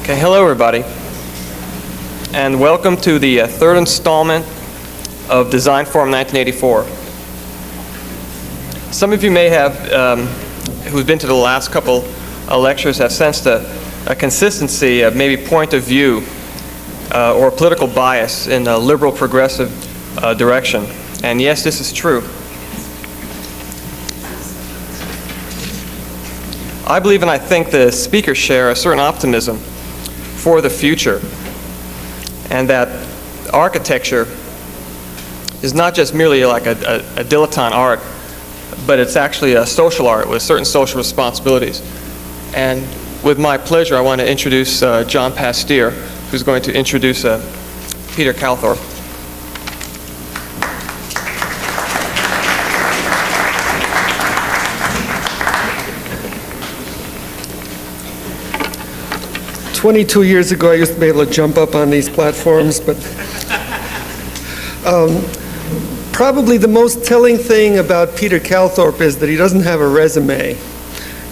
Okay, hello everybody, and welcome to the third installment of Design Forum 1984. Some of you may have, who've been to the last couple lectures, have sensed a consistency of maybe point of view or political bias in a liberal progressive direction. And yes, this is true. I believe and I think the speakers share a certain optimism for the future, and that architecture is not just merely like a dilettante art, but it's actually a social art with certain social responsibilities. And with my pleasure, I want to introduce John Pasteur, who's going to introduce Peter Calthorpe. "22 years ago, I used to be able to jump up on these platforms, but probably the most telling thing about Peter Calthorpe is that he doesn't have a resume.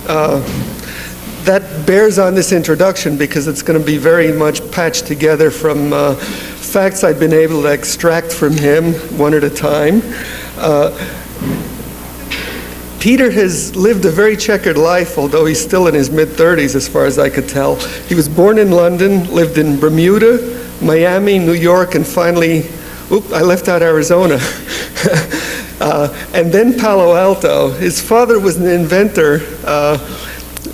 That bears on this introduction because it's going to be very much patched together from facts I've been able to extract from him one at a time. Peter has lived a very checkered life, although he's still in his mid-30s as far as I could tell. He was born in London, lived in Bermuda, Miami, New York, and finally, I left out Arizona, and then Palo Alto. His father was an inventor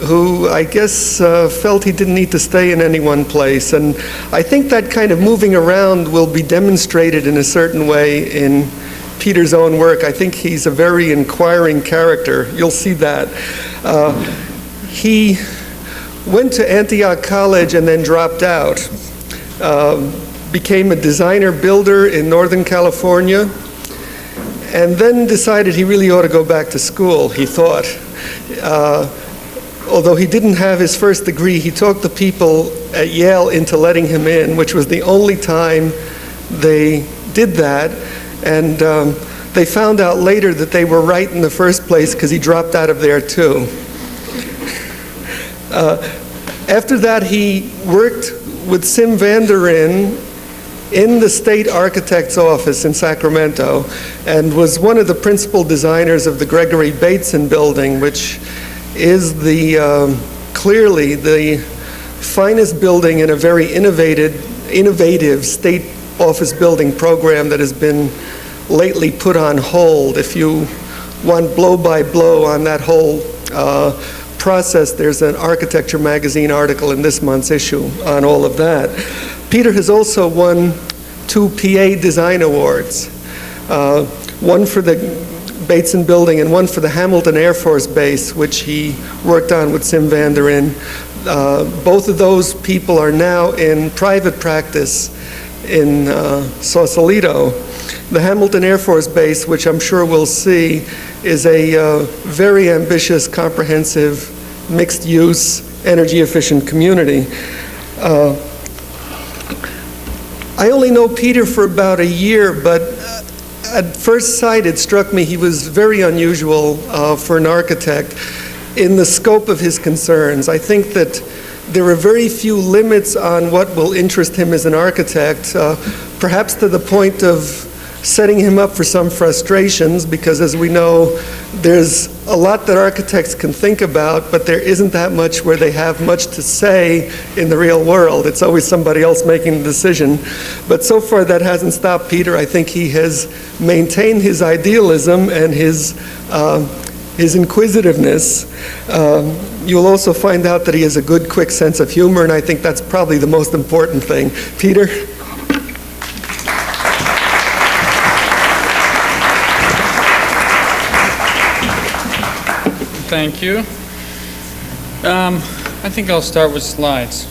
who I guess felt he didn't need to stay in any one place. And I think that kind of moving around will be demonstrated in a certain way in Peter's own work. I think he's a very inquiring character. You'll see that. He went to Antioch College and then dropped out. Became a designer builder in Northern California, and then decided he really ought to go back to school, he thought. Although he didn't have his first degree, he talked the people at Yale into letting him in, which was the only time they did that. And they found out later that they were right in the first place because he dropped out of there too. After that, he worked with Sim van der Rin in the state architect's office in Sacramento and was one of the principal designers of the Gregory Bateson building, which is clearly the finest building in a very innovative state office building program that has been lately put on hold. If you want blow by blow on that whole process, there's an Architecture magazine article in this month's issue on all of that. Peter has also won 2 PA design awards, one for the Bateson building and one for the Hamilton Air Force Base, which he worked on with Sim van der Rin. Both of those people are now in private practice in Sausalito. The Hamilton Air Force Base, which I'm sure we'll see, is a very ambitious, comprehensive, mixed-use, energy-efficient community. I only know Peter for about a year, but at first sight it struck me he was very unusual for an architect in the scope of his concerns. I think that there are very few limits on what will interest him as an architect, perhaps to the point of setting him up for some frustrations, because as we know, there's a lot that architects can think about, but there isn't that much where they have much to say in the real world. It's always somebody else making the decision. But so far that hasn't stopped Peter. I think he has maintained his idealism and his inquisitiveness. You'll also find out that he has a good, quick sense of humor, and I think that's probably the most important thing. Peter? Thank you. I think I'll start with slides.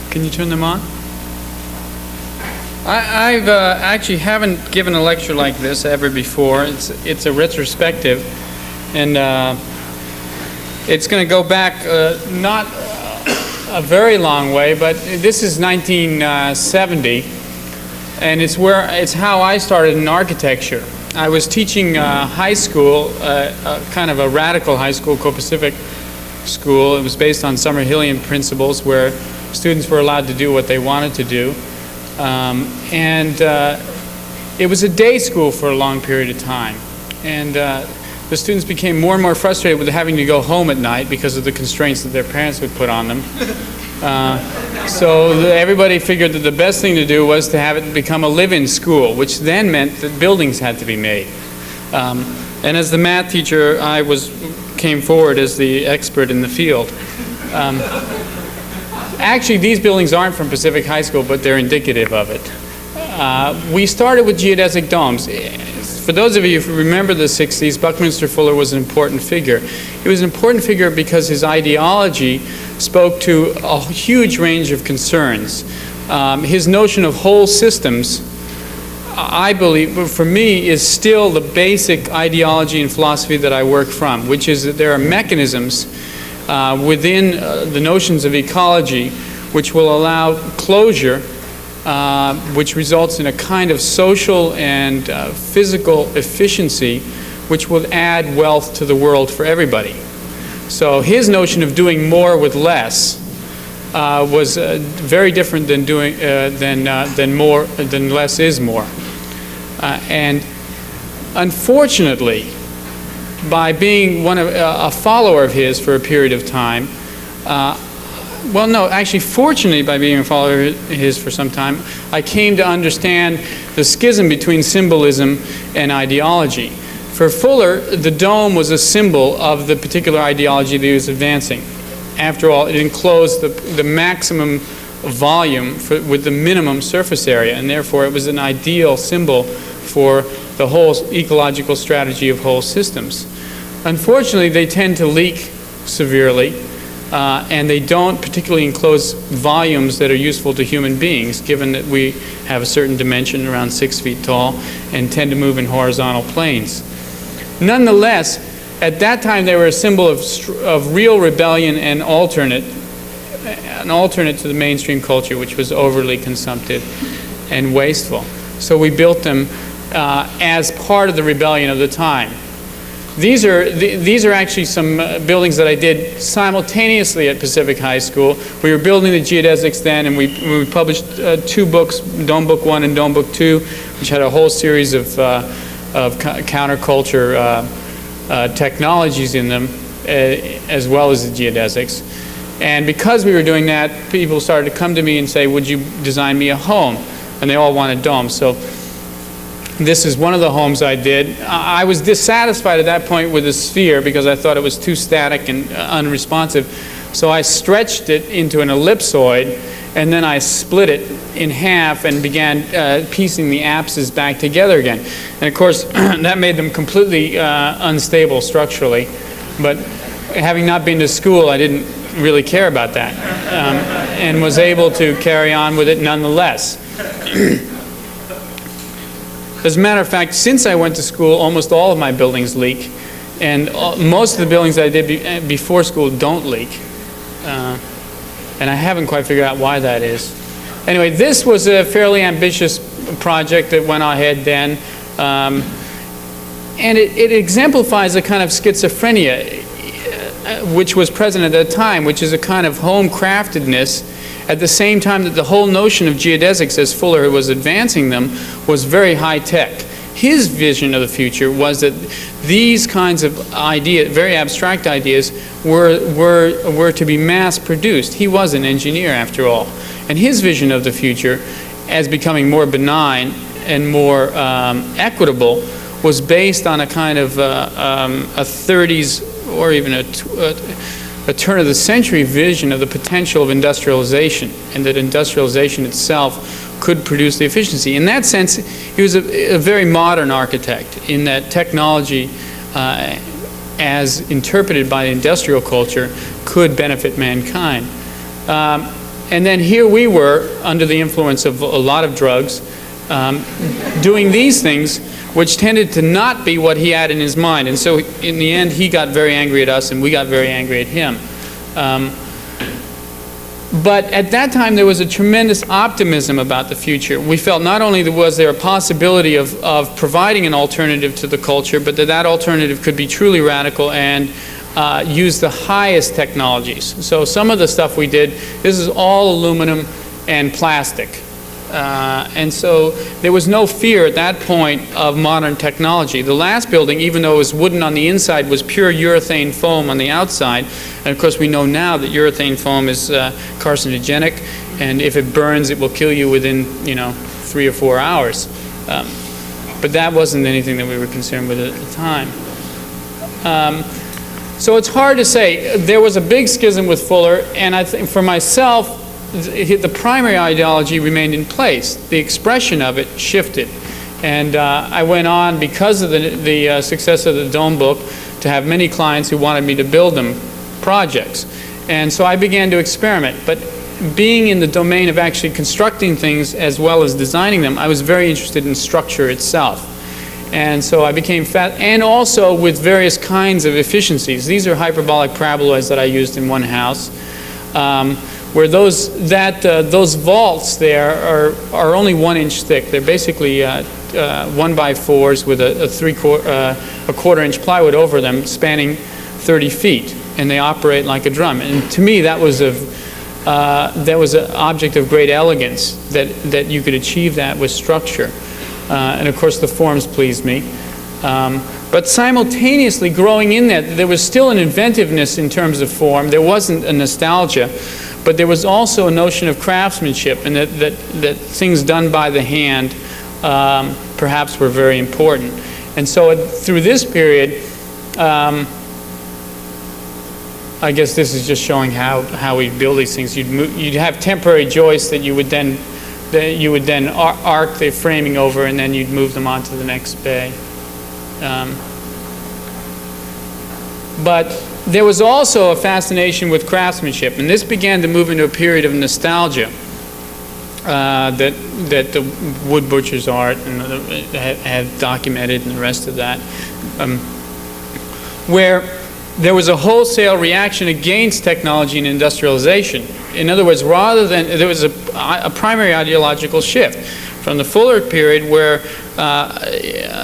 Can you turn them on? I've actually haven't given a lecture like this ever before. It's a retrospective, and it's going to go back not a very long way, but this is 1970, and it's how I started in architecture. I was teaching high school, kind of a radical high school, Co-Pacific, school. It was based on Summerhillian principles where students were allowed to do what they wanted to do. It was a day school for a long period of time. And the students became more and more frustrated with having to go home at night because of the constraints that their parents would put on them. Everybody figured that the best thing to do was to have it become a live-in school, which then meant that buildings had to be made. And as the math teacher, I came forward as the expert in the field. Actually, these buildings aren't from Pacific High School, but they're indicative of it. We started with geodesic domes. For those of you who remember the 60s, Buckminister Fuller was an important figure. He was an important figure because his ideology spoke to a huge range of concerns. His notion of whole systems, I believe, for me, is still the basic ideology and philosophy that I work from, which is that there are mechanisms within the notions of ecology which will allow closure, which results in a kind of social and physical efficiency which will add wealth to the world for everybody. So his notion of doing more with less was very different than than less is more. And unfortunately, by being a follower of his for a period of time, fortunately, by being a follower of his for some time, I came to understand the schism between symbolism and ideology. For Fuller, the dome was a symbol of the particular ideology that he was advancing. After all, it enclosed the maximum volume with the minimum surface area, and therefore it was an ideal symbol for the whole ecological strategy of whole systems. Unfortunately, they tend to leak severely, and they don't particularly enclose volumes that are useful to human beings, given that we have a certain dimension, around 6 feet tall, and tend to move in horizontal planes. Nonetheless, at that time they were a symbol of real rebellion and an alternate to the mainstream culture, which was overly consumptive and wasteful. So we built them as part of the rebellion of the time. These are actually some buildings that I did simultaneously at Pacific High School. We were building the geodesics then, and we published 2 books, Dome Book 1 and Dome Book 2, which had a whole series of counterculture technologies in them, as well as the geodesics. And because we were doing that, people started to come to me and say, would you design me a home? And they all wanted domes. So this is one of the homes I did. I was dissatisfied at that point with the sphere because I thought it was too static and unresponsive. So I stretched it into an ellipsoid, and then I split it in half and began piecing the apses back together again. And of course, that made them completely unstable structurally. But having not been to school, I didn't really care about that, and was able to carry on with it nonetheless. As a matter of fact, since I went to school, almost all of my buildings leak, and most of the buildings I did before school don't leak. And I haven't quite figured out why that is. Anyway, this was a fairly ambitious project that went ahead then, and it exemplifies a kind of schizophrenia which was present at that time, which is a kind of home-craftedness at the same time that the whole notion of geodesics, as Fuller was advancing them, was very high-tech. His vision of the future was that these kinds of ideas, very abstract ideas, were to be mass-produced. He was an engineer, after all. And his vision of the future, as becoming more benign and more equitable, was based on a kind of a 30s or even a turn-of-the-century vision of the potential of industrialization, and that industrialization itself could produce the efficiency. In that sense, he was a very modern architect, in that technology, as interpreted by the industrial culture, could benefit mankind. And then here we were, under the influence of a lot of drugs, doing these things, which tended to not be what he had in his mind. And so in the end, he got very angry at us, and we got very angry at him. But at that time, there was a tremendous optimism about the future. We felt not only was there a possibility of providing an alternative to the culture, but that alternative could be truly radical and used the highest technologies. So some of the stuff we did, this is all aluminum and plastic. And so there was no fear at that point of modern technology. The last building, even though it was wooden on the inside, was pure urethane foam on the outside. And of course we know now that urethane foam is carcinogenic, and if it burns it will kill you within 3 or 4 hours. But that wasn't anything that we were concerned with at the time. So it's hard to say. There was a big schism with Fuller, and I think for myself, the primary ideology remained in place. The expression of it shifted. And I went on, because of the success of the Dome book, to have many clients who wanted me to build them projects. And so I began to experiment. But being in the domain of actually constructing things as well as designing them, I was very interested in structure itself. And so I became and also with various kinds of efficiencies. These are hyperbolic paraboloids that I used in one house. Where those vaults there are only 1 inch thick. They're basically 1x4s with a 1/4 inch plywood over them, spanning 30 feet, and they operate like a drum. And to me, that was an object of great elegance, that you could achieve that with structure. And of course, the forms pleased me. But simultaneously, growing in that, there was still an inventiveness in terms of form. There wasn't a nostalgia. But there was also a notion of craftsmanship, and that things done by the hand perhaps were very important. And so through this period, I guess this is just showing how we build these things. You'd have temporary joists that you would then arc the framing over, and then you'd move them on to the next bay. But there was also a fascination with craftsmanship, and this began to move into a period of nostalgia that the wood butcher's art and have documented, and the rest of that, where there was a wholesale reaction against technology and industrialization. In other words, rather than, there was a primary ideological shift from the Fuller period, where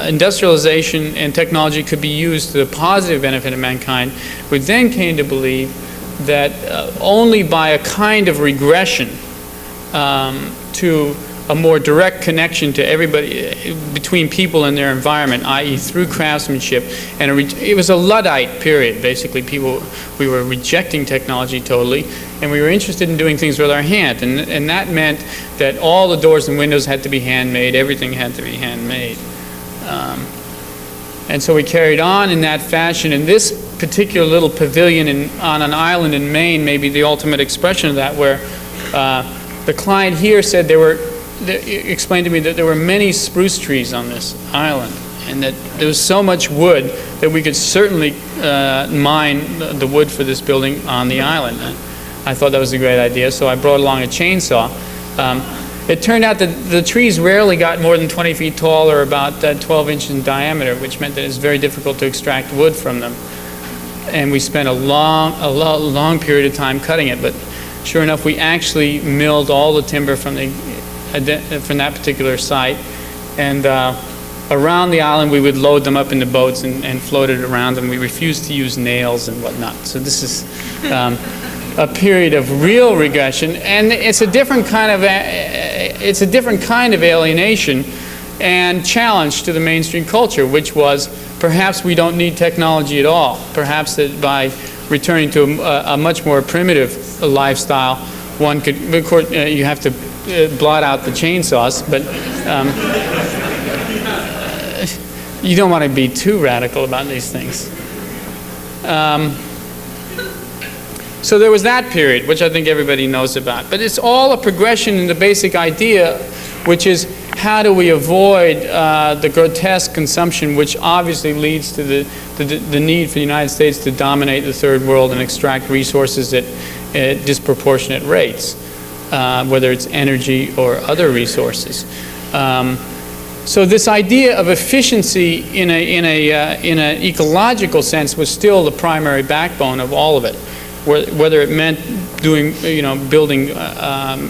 industrialization and technology could be used to the positive benefit of mankind. We then came to believe that only by a kind of regression to a more direct connection to everybody, between people and their environment, i.e. through craftsmanship, and it was a Luddite period. Basically, we were rejecting technology totally, and we were interested in doing things with our hand, and that meant that all the doors and windows had to be handmade, everything had to be handmade. And so we carried on in that fashion, and this particular little pavilion on an island in Maine may be the ultimate expression of that, where the client here said explained to me that there were many spruce trees on this island, and that there was so much wood that we could certainly mine the wood for this building on the island. And I thought that was a great idea, so I brought along a chainsaw. It turned out that the trees rarely got more than 20 feet tall, or about 12 inches in diameter, which meant that it's very difficult to extract wood from them. And we spent a long period of time cutting it, but sure enough, we actually milled all the timber from that particular site, and around the island we would load them up into boats and float it around them. We refused to use nails and whatnot. So this is a period of real regression, and it's a different kind of alienation and challenge to the mainstream culture, which was perhaps we don't need technology at all. Perhaps that by returning to a much more primitive lifestyle, one could, of course, you have to blot out the chainsaws, but you don't want to be too radical about these things. So there was that period, which I think everybody knows about. But it's all a progression in the basic idea, which is how do we avoid the grotesque consumption, which obviously leads to the need for the United States to dominate the third world and extract resources at disproportionate rates, whether it's energy or other resources. So this idea of efficiency in an ecological sense was still the primary backbone of all of it. Whether it meant building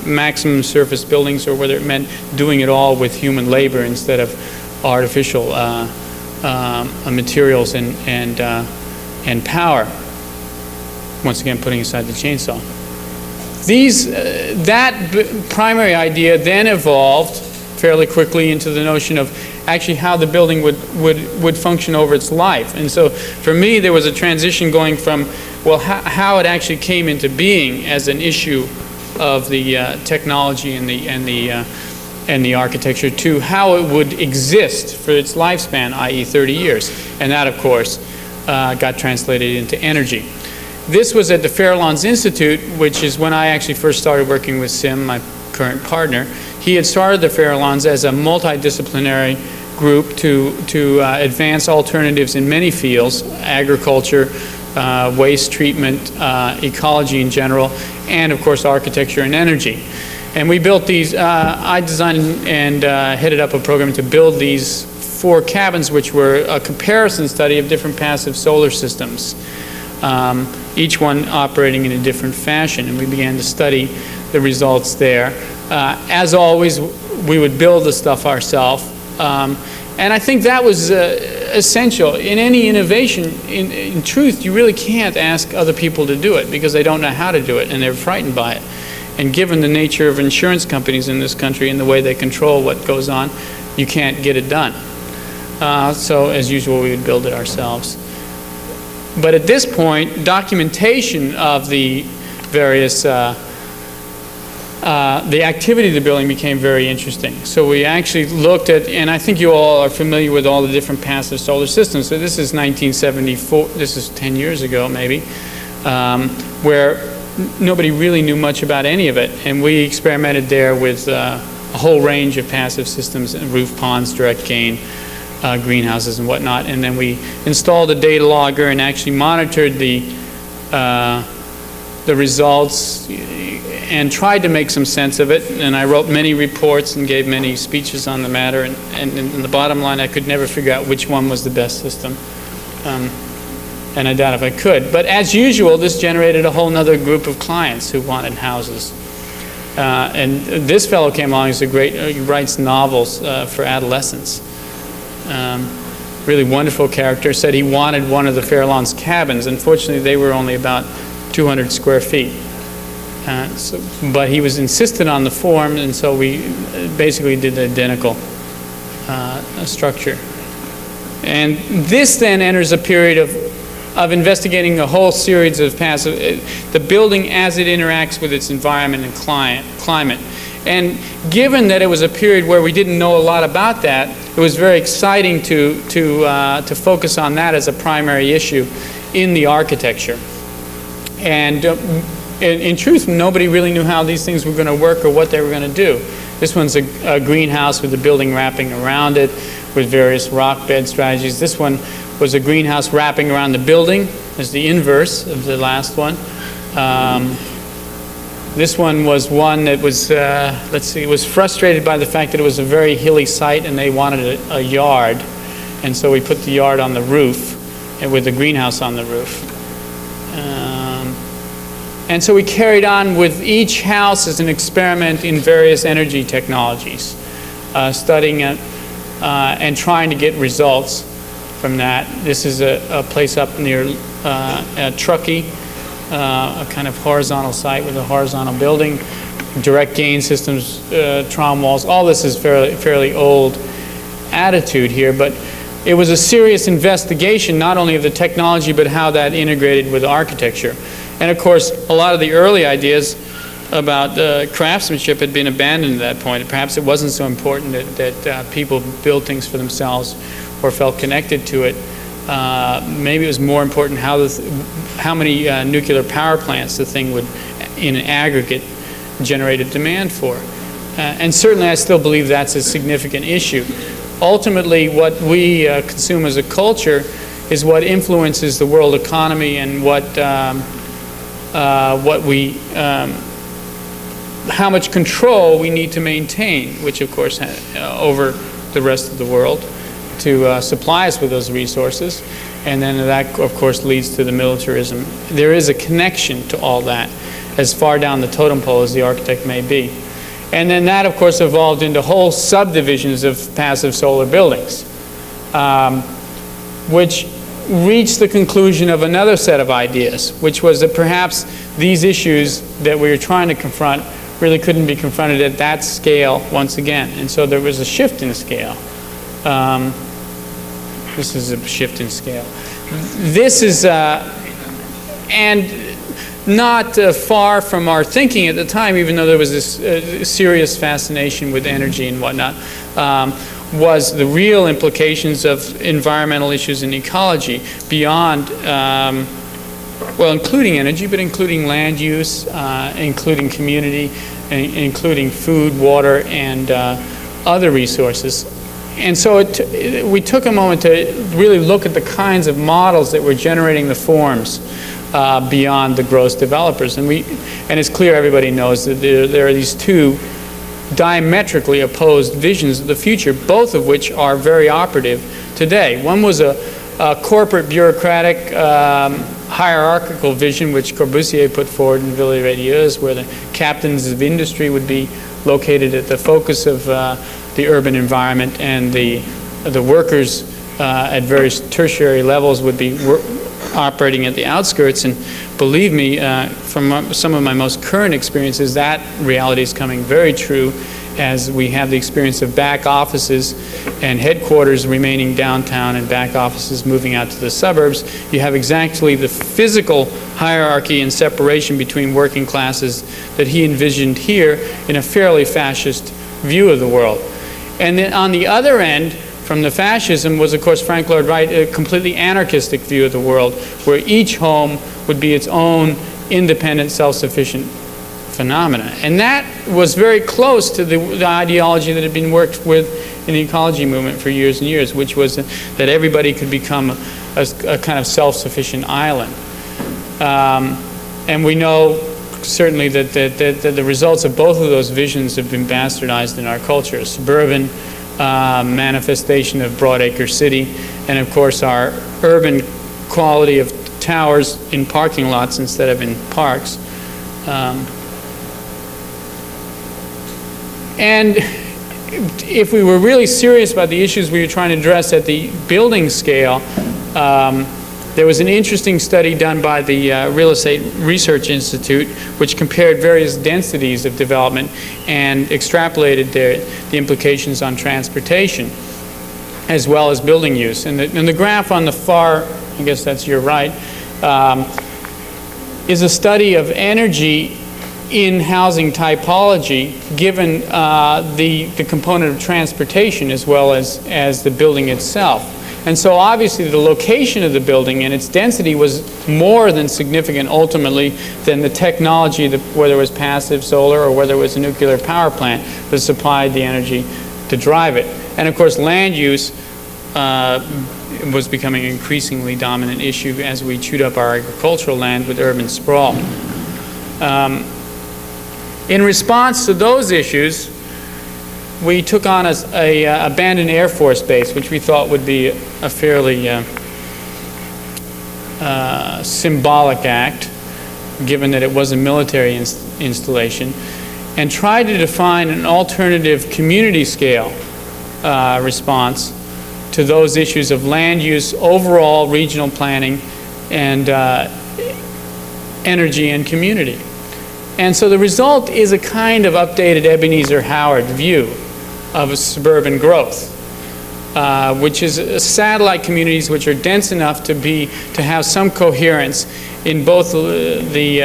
maximum surface buildings, or whether it meant doing it all with human labor instead of artificial materials and power. once again, putting aside the chainsaw. That primary idea then evolved fairly quickly into the notion of actually how the building would function over its life. And so for me, there was a transition going from, well, how it actually came into being as an issue of the technology and the architecture to how it would exist for its lifespan, i.e. 30 years. And that, of course, got translated into energy. This was at the Farallones Institute, which is when I actually first started working with Sim, my current partner. He had started the Farallones as a multidisciplinary group to advance alternatives in many fields: agriculture, waste treatment, ecology in general, and of course architecture and energy. And we built these, I designed and headed up a program to build these 4 cabins, which were a comparison study of different passive solar systems, each one operating in a different fashion. And we began to study the results there. As always, we would build the stuff ourselves. And I think that was essential. In any innovation, in truth, you really can't ask other people to do it because they don't know how to do it and they're frightened by it. And given the nature of insurance companies in this country and the way they control what goes on, you can't get it done. So as usual, we would build it ourselves. But at this point, documentation of the various the activity of the building became very interesting. So we actually looked at, and I think you all are familiar with all the different passive solar systems. So this is 1974, this is 10 years ago maybe, where nobody really knew much about any of it. And we experimented there with a whole range of passive systems, roof ponds, direct gain, greenhouses and whatnot. And then we installed a data logger and actually monitored the results and tried to make some sense of it. And I wrote many reports and gave many speeches on the matter. And in the bottom line, I could never figure out which one was the best system. And I doubt if I could. But as usual, this generated a whole other group of clients who wanted houses. And this fellow came along. He's a great, he writes novels for adolescents. Really wonderful character. Said he wanted one of the Farallones cabins. Unfortunately, they were only about 200 square feet. But he was insistent on the form, and so we basically did the identical structure. And this then enters a period of investigating a whole series of passive, the building as it interacts with its environment and climate. And given that it was a period where we didn't know a lot about that, it was very exciting to focus on that as a primary issue in the architecture. And in truth, nobody really knew how these things were going to work or what they were going to do. This one's a greenhouse with the building wrapping around it with various rock bed strategies. This one was a greenhouse wrapping around the building, as the inverse of the last one. This one was one that was, was frustrated by the fact that it was a very hilly site and they wanted a yard. And so we put the yard on the roof and with the greenhouse on the roof. And so we carried on with each house as an experiment in various energy technologies, studying it and trying to get results from that. This is a place up near Truckee, a kind of horizontal site with a horizontal building, direct gain systems, traum walls. All this is fairly old attitude here, but it was a serious investigation not only of the technology but how that integrated with architecture. And of course, a lot of the early ideas about craftsmanship had been abandoned at that point. Perhaps it wasn't so important that people build things for themselves or felt connected to it. Maybe it was more important how many nuclear power plants the thing would, in an aggregate, generate a demand for. And certainly I still believe that's a significant issue. Ultimately, what we consume as a culture is what influences the world economy and how much control we need to maintain, which of course over the rest of the world to supply us with those resources. And then that of course leads to the militarism. There is a connection to all that as far down the totem pole as the architect may be. And then that of course evolved into whole subdivisions of passive solar buildings, which reached the conclusion of another set of ideas, which was that perhaps these issues that we were trying to confront really couldn't be confronted at that scale once again. And so there was a shift in scale. This is a shift in scale. This is, and not far from our thinking at the time, even though there was this serious fascination with energy and whatnot, was the real implications of environmental issues in ecology beyond, well, including energy, but including land use, including community, including food, water, and other resources. And so we took a moment to really look at the kinds of models that were generating the forms beyond the gross developers. And it's clear everybody knows that there are these two diametrically opposed visions of the future, both of which are very operative today. One was a corporate bureaucratic hierarchical vision which Corbusier put forward in Ville Radieuse, where the captains of industry would be located at the focus of the urban environment, and the workers at various tertiary levels would be operating at the outskirts. And believe me, from some of my most current experiences, that reality is coming very true as we have the experience of back offices and headquarters remaining downtown and back offices moving out to the suburbs. You have exactly the physical hierarchy and separation between working classes that he envisioned here in a fairly fascist view of the world. And then on the other end, from the fascism, was of course Frank Lloyd Wright, a completely anarchistic view of the world, where each home would be its own independent, self-sufficient phenomena. And that was very close to the ideology that had been worked with in the ecology movement for years and years, which was that everybody could become a kind of self-sufficient island. And we know certainly that the results of both of those visions have been bastardized in our culture. A suburban manifestation of Broadacre City, and of course our urban quality of towers in parking lots instead of in parks. And if we were really serious about the issues we were trying to address at the building scale, there was an interesting study done by the Real Estate Research Institute, which compared various densities of development and extrapolated the implications on transportation, as well as building use. And the graph on the far, I guess that's your right, is a study of energy in housing typology, given the component of transportation as well as the building itself. And so obviously the location of the building and its density was more than significant ultimately than the technology, whether it was passive solar or whether it was a nuclear power plant that supplied the energy to drive it. And of course land use was becoming an increasingly dominant issue as we chewed up our agricultural land with urban sprawl. In response to those issues, we took on a abandoned Air Force base, which we thought would be a fairly symbolic act, given that it was a military installation, and tried to define an alternative community scale response to those issues of land use, overall regional planning, and energy and community. And so the result is a kind of updated Ebenezer Howard view of suburban growth, which is satellite communities which are dense enough to have some coherence in both the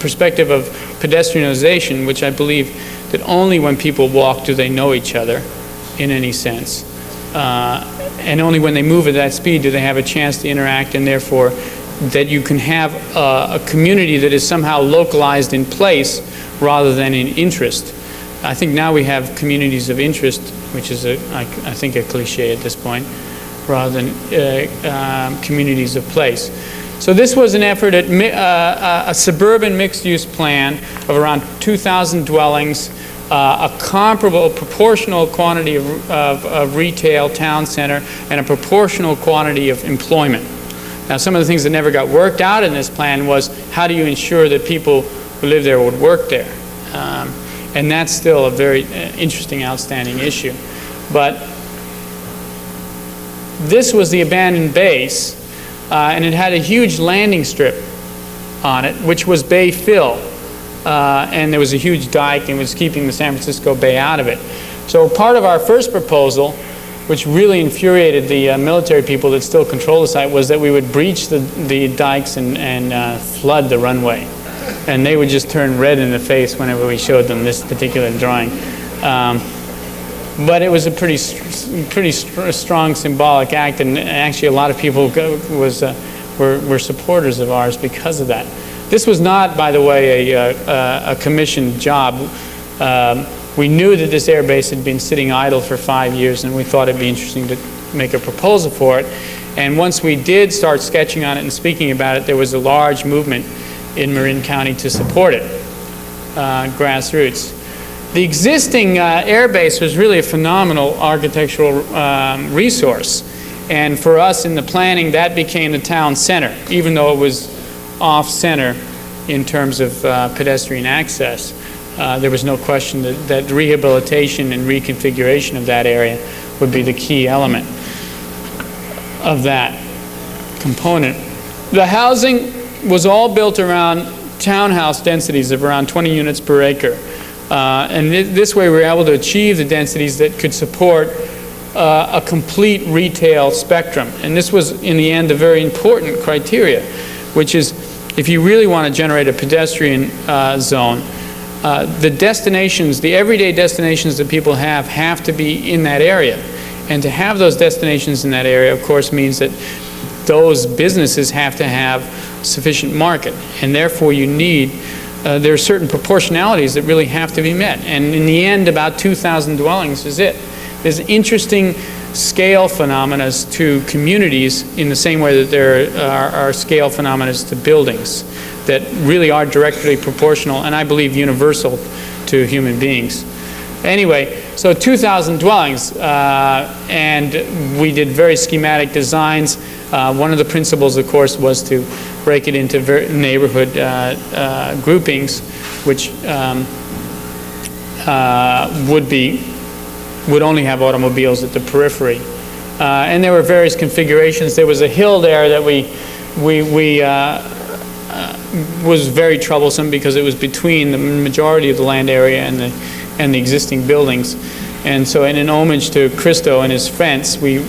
perspective of pedestrianization, which I believe that only when people walk do they know each other in any sense, and only when they move at that speed do they have a chance to interact, and therefore that you can have a community that is somehow localized in place rather than in interest. I think now we have communities of interest, which is, I think, a cliche at this point, rather than communities of place. So this was an effort at a suburban mixed-use plan of around 2,000 dwellings, a comparable proportional quantity of retail town center, and a proportional quantity of employment. Now, some of the things that never got worked out in this plan was how do you ensure that people who live there would work there? And that's still a very interesting, outstanding issue. But this was the abandoned base, and it had a huge landing strip on it, which was bay fill. And there was a huge dike and was keeping the San Francisco Bay out of it. So part of our first proposal, which really infuriated the military people that still control the site, was that we would breach the dikes and flood the runway. And they would just turn red in the face whenever we showed them this particular drawing. But it was a pretty strong symbolic act, and actually a lot of people were supporters of ours because of that. This was not, by the way, a commissioned job. We knew that this air base had been sitting idle for 5 years, and we thought it'd be interesting to make a proposal for it. And once we did start sketching on it and speaking about it, there was a large movement in Marin County to support it, grassroots. The existing air base was really a phenomenal architectural resource. And for us in the planning, that became the town center, even though it was off-center in terms of pedestrian access. There was no question that rehabilitation and reconfiguration of that area would be the key element of that component. The housing was all built around townhouse densities of around 20 units per acre. And this way we were able to achieve the densities that could support a complete retail spectrum. And this was, in the end, a very important criteria, which is if you really want to generate a pedestrian zone, the destinations, the everyday destinations that people have to be in that area. And to have those destinations in that area, of course, means that those businesses have to have sufficient market. And therefore you need, there are certain proportionalities that really have to be met. And in the end, about 2,000 dwellings is it. There's interesting scale phenomena to communities in the same way that there are scale phenomena to buildings that really are directly proportional and I believe universal to human beings. Anyway, so 2,000 dwellings, and we did very schematic designs. One of the principles, of course, was to break it into neighborhood groupings, which would only have automobiles at the periphery. And there were various configurations. There was a hill there that was very troublesome because it was between the majority of the land area and the existing buildings. And so in an homage to Christo and his fence, we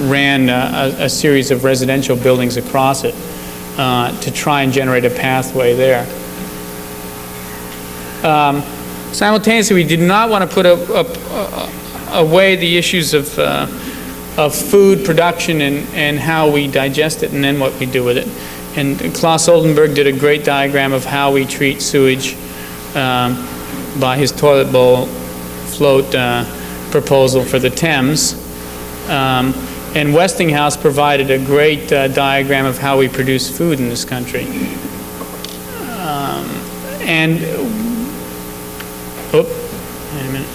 ran a series of residential buildings across it to try and generate a pathway there. Simultaneously, we did not want to put away the issues of food production and how we digest it and then what we do with it. And Klaus Oldenburg did a great diagram of how we treat sewage by his toilet bowl float proposal for the Thames. And Westinghouse provided a great diagram of how we produce food in this country. Wait a minute.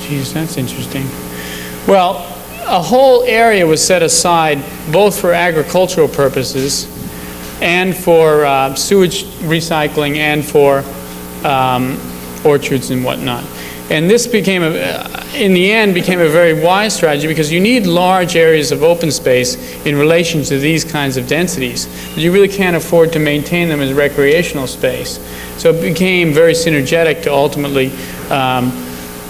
Geez, that's interesting. Well, a whole area was set aside both for agricultural purposes and for sewage recycling and for orchards and whatnot. And this became, in the end, became a very wise strategy because you need large areas of open space in relation to these kinds of densities. But you really can't afford to maintain them as recreational space. So it became very synergetic to ultimately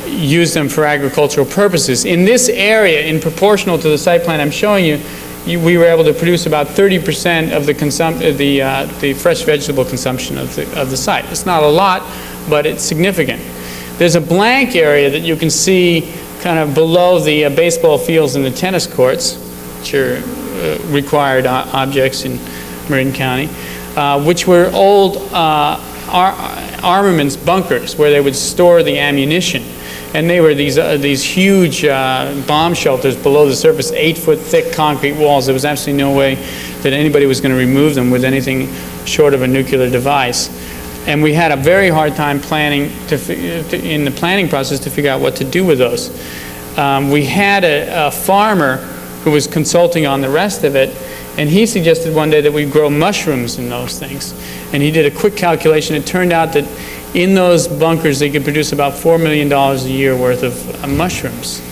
use them for agricultural purposes. In this area, in proportional to the site plan I'm showing you, we were able to produce about 30% of the fresh vegetable consumption of the site. It's not a lot, but it's significant. There's a blank area that you can see kind of below the baseball fields and the tennis courts, which are required objects in Marin County, which were old armaments bunkers where they would store the ammunition. And they were these huge bomb shelters below the surface, 8-foot thick concrete walls. There was absolutely no way that anybody was going to remove them with anything short of a nuclear device. And we had a very hard time planning in the planning process to figure out what to do with those. We had a farmer who was consulting on the rest of it, And he suggested one day that we grow mushrooms in those things. And he did a quick calculation. It turned out that in those bunkers, they could produce about $4 million a year worth of mushrooms.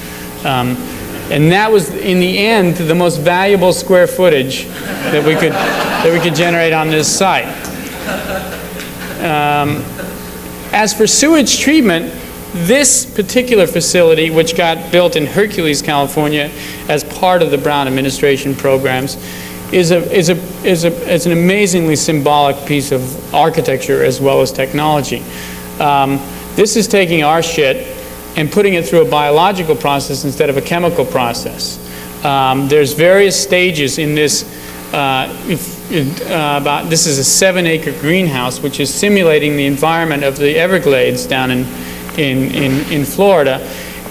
And that was, in the end, the most valuable square footage that we could generate on this site. As for sewage treatment, this particular facility, which got built in Hercules, California, as part of the Brown administration programs, is an amazingly symbolic piece of architecture as well as technology. This is taking our shit and putting it through a biological process instead of a chemical process. There's various stages in this. This is a 7-acre greenhouse, which is simulating the environment of the Everglades down in Florida,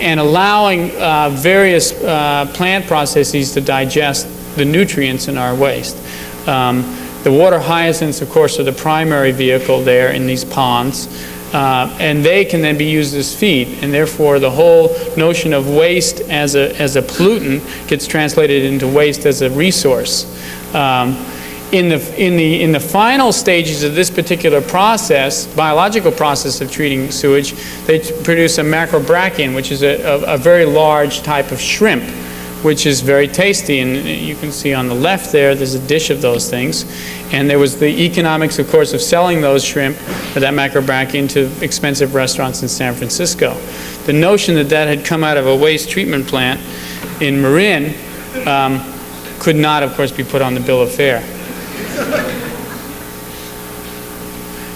and allowing various plant processes to digest the nutrients in our waste. The water hyacinths, of course, are the primary vehicle there in these ponds, and they can then be used as feed, and therefore the whole notion of waste as a pollutant gets translated into waste as a resource. In the final stages of this particular process, biological process of treating sewage, they produce a macrobrachian, which is a very large type of shrimp, which is very tasty. And you can see on the left there's a dish of those things. And there was the economics, of course, of selling those shrimp, or that macrobrachian, to expensive restaurants in San Francisco. The notion that that had come out of a waste treatment plant in Marin could not, of course, be put on the bill of fare.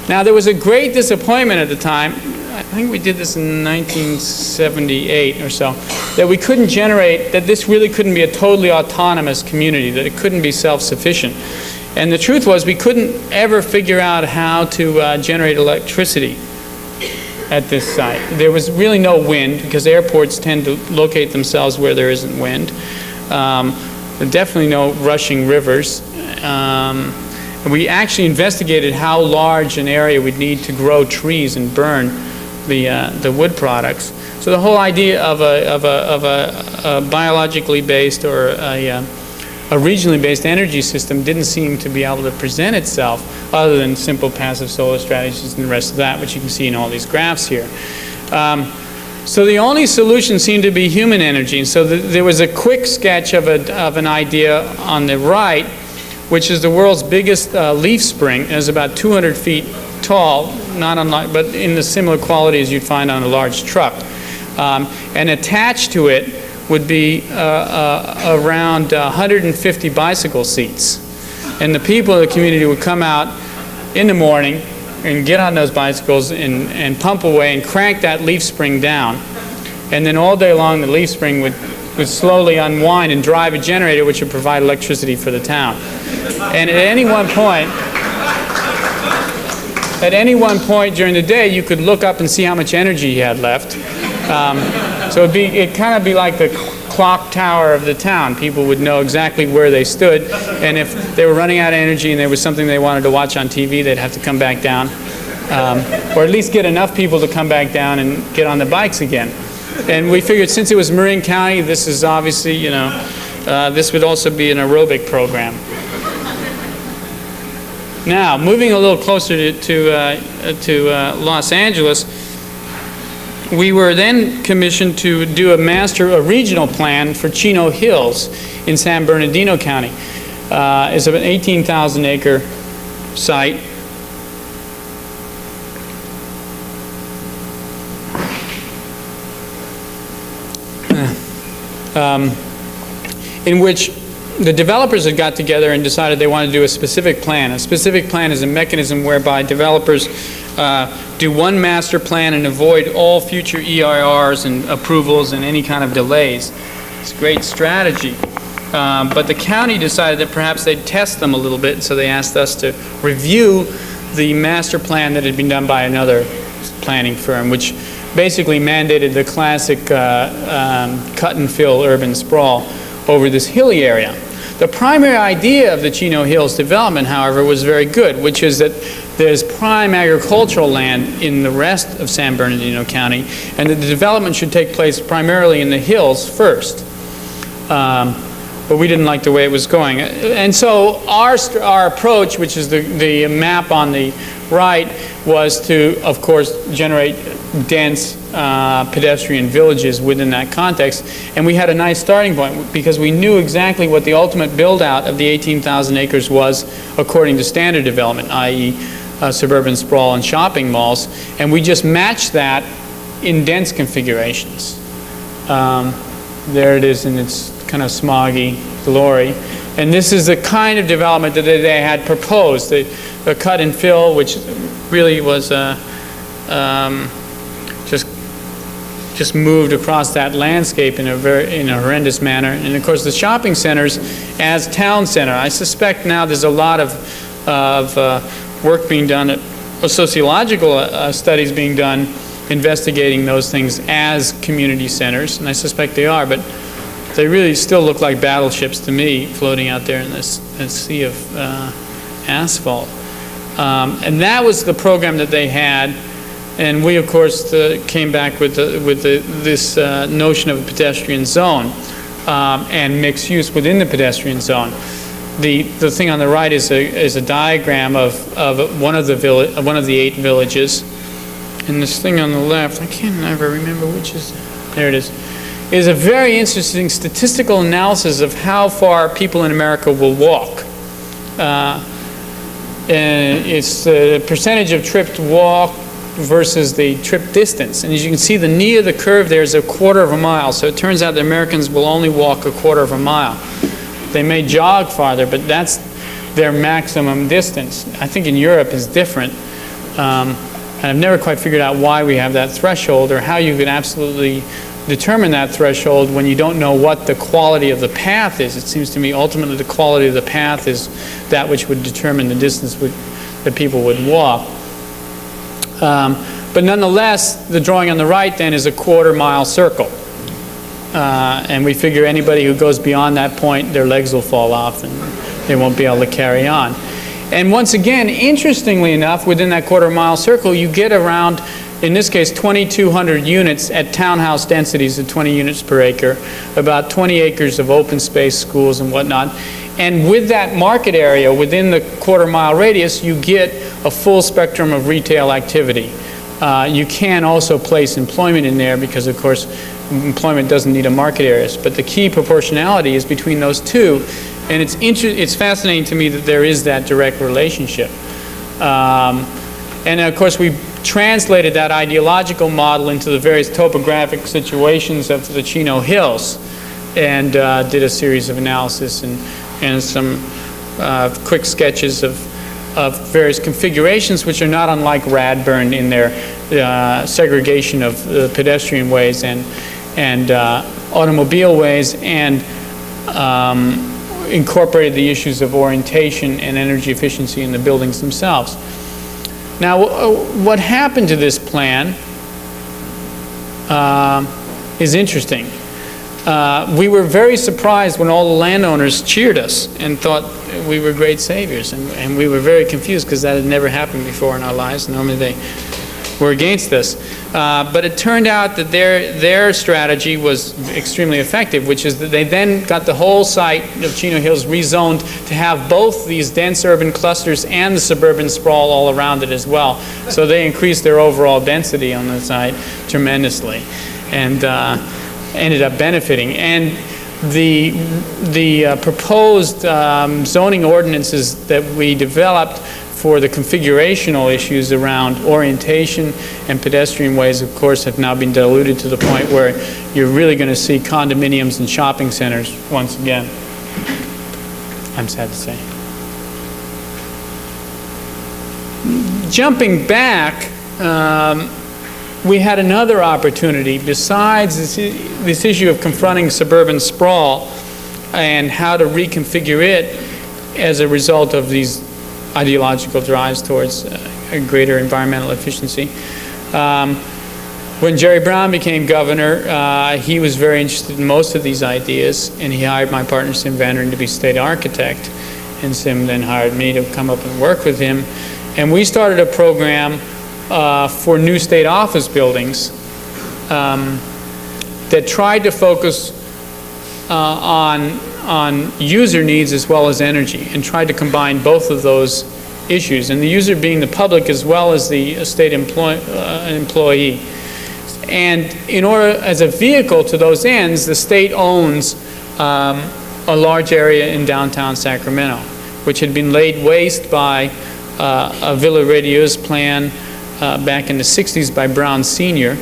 Now, there was a great disappointment at the time. I think we did this in 1978 or so, that we couldn't generate, that this really couldn't be a totally autonomous community, that it couldn't be self-sufficient. And the truth was, we couldn't ever figure out how to generate electricity at this site. There was really no wind, because airports tend to locate themselves where there isn't wind. Definitely no rushing rivers. And we actually investigated how large an area we'd need to grow trees and burn the wood products. So the whole idea of a biologically based or a regionally based energy system didn't seem to be able to present itself, other than simple passive solar strategies and the rest of that, which you can see in all these graphs here. So the only solution seemed to be human energy. And so there was a quick sketch of an idea on the right, which is the world's biggest leaf spring. It is about 200 feet tall, not unlike, but in the similar quality as you'd find on a large truck. And attached to it would be around 150 bicycle seats. And the people of the community would come out in the morning and get on those bicycles and pump away and crank that leaf spring down. And then all day long the leaf spring would slowly unwind and drive a generator which would provide electricity for the town. And at any one point during the day, you could look up and see how much energy you had left. So it'd kind of be like the clock tower of the town. People would know exactly where they stood, and if they were running out of energy and there was something they wanted to watch on TV, they'd have to come back down, or at least get enough people to come back down and get on the bikes again. And we figured, since it was Marin County, this is obviously, this would also be an aerobic program. Now, moving a little closer to Los Angeles, we were then commissioned to do a regional plan for Chino Hills in San Bernardino County. It's an 18,000 acre site. In which the developers had got together and decided they wanted to do a specific plan. A specific plan is a mechanism whereby developers do one master plan and avoid all future EIRs and approvals and any kind of delays. It's a great strategy. But the county decided that perhaps they'd test them a little bit, so they asked us to review the master plan that had been done by another planning firm, which basically mandated the classic cut and fill urban sprawl over this hilly area. The primary idea of the Chino Hills development, however, was very good, which is that there's prime agricultural land in the rest of San Bernardino County, and that the development should take place primarily in the hills first. but we didn't like the way it was going. And so our approach, which is the map on the right, was to, of course, generate dense pedestrian villages within that context. And we had a nice starting point because we knew exactly what the ultimate build-out of the 18,000 acres was according to standard development, i.e. Suburban sprawl and shopping malls. And we just matched that in dense configurations. There it is in its kind of smoggy glory. And this is the kind of development that they had proposed. The cut and fill, which really was just moved across that landscape in a horrendous manner. And of course, the shopping centers as town center. I suspect now there's a lot of work being done, sociological studies being done, investigating those things as community centers, and I suspect they are, but they really still look like battleships to me, floating out there in this sea of asphalt. And that was the program that they had, and we, of course, came back with this notion of a pedestrian zone and mixed use within the pedestrian zone. The thing on the right is a diagram of one of the 8 villages. And this thing on the left, I can't ever remember which is, there it is a very interesting statistical analysis of how far people in America will walk. And it's the percentage of tripped walk versus the trip distance. And as you can see, the knee of the curve there is 1/4 mile. So it turns out that Americans will only walk 1/4 mile. They may jog farther, but that's their maximum distance. I think in Europe is different. And I've never quite figured out why we have that threshold or how you can absolutely determine that threshold when you don't know what the quality of the path is. It seems to me ultimately the quality of the path is that which would determine the distance that people would walk. But nonetheless, the drawing on the right then is 1/4 mile circle. And we figure anybody who goes beyond that point, their legs will fall off and they won't be able to carry on. And once again, interestingly enough, within that 1/4 mile circle, you get around, in this case, 2,200 units at townhouse densities of 20 units per acre, about 20 acres of open space, schools and whatnot. And with that market area, within the 1/4 mile radius, you get a full spectrum of retail activity. You can also place employment in there because, of course, employment doesn't need a market area. But the key proportionality is between those two. And it's fascinating to me that there is that direct relationship. And of course, we translated that ideological model into the various topographic situations of the Chino Hills and did a series of analysis and some quick sketches of various configurations, which are not unlike Radburn in their segregation of the pedestrian ways and automobile ways, and incorporated the issues of orientation and energy efficiency in the buildings themselves. Now, what happened to this plan is interesting. We were very surprised when all the landowners cheered us and thought we were great saviors, and we were very confused because that had never happened before in our lives. Normally they were against us. But it turned out that their strategy was extremely effective, which is that they then got the whole site of Chino Hills rezoned to have both these dense urban clusters and the suburban sprawl all around it as well. So they increased their overall density on the site tremendously and ended up benefiting. And the proposed zoning ordinances that we developed for the configurational issues around orientation and pedestrian ways, of course, have now been diluted to the point where you're really going to see condominiums and shopping centers once again. I'm sad to say. Jumping back, we had another opportunity besides this issue of confronting suburban sprawl and how to reconfigure it as a result of these ideological drives towards a greater environmental efficiency. When Jerry Brown became governor, he was very interested in most of these ideas, and he hired my partner Sim Vanderen to be state architect, and Sim then hired me to come up and work with him. And we started a program for new state office buildings that tried to focus on on user needs as well as energy, and tried to combine both of those issues, and the user being the public as well as the state employee. And in order, as a vehicle to those ends, the state owns a large area in downtown Sacramento, which had been laid waste by a Villa Radieuse plan back in the 60s by Brown Sr.,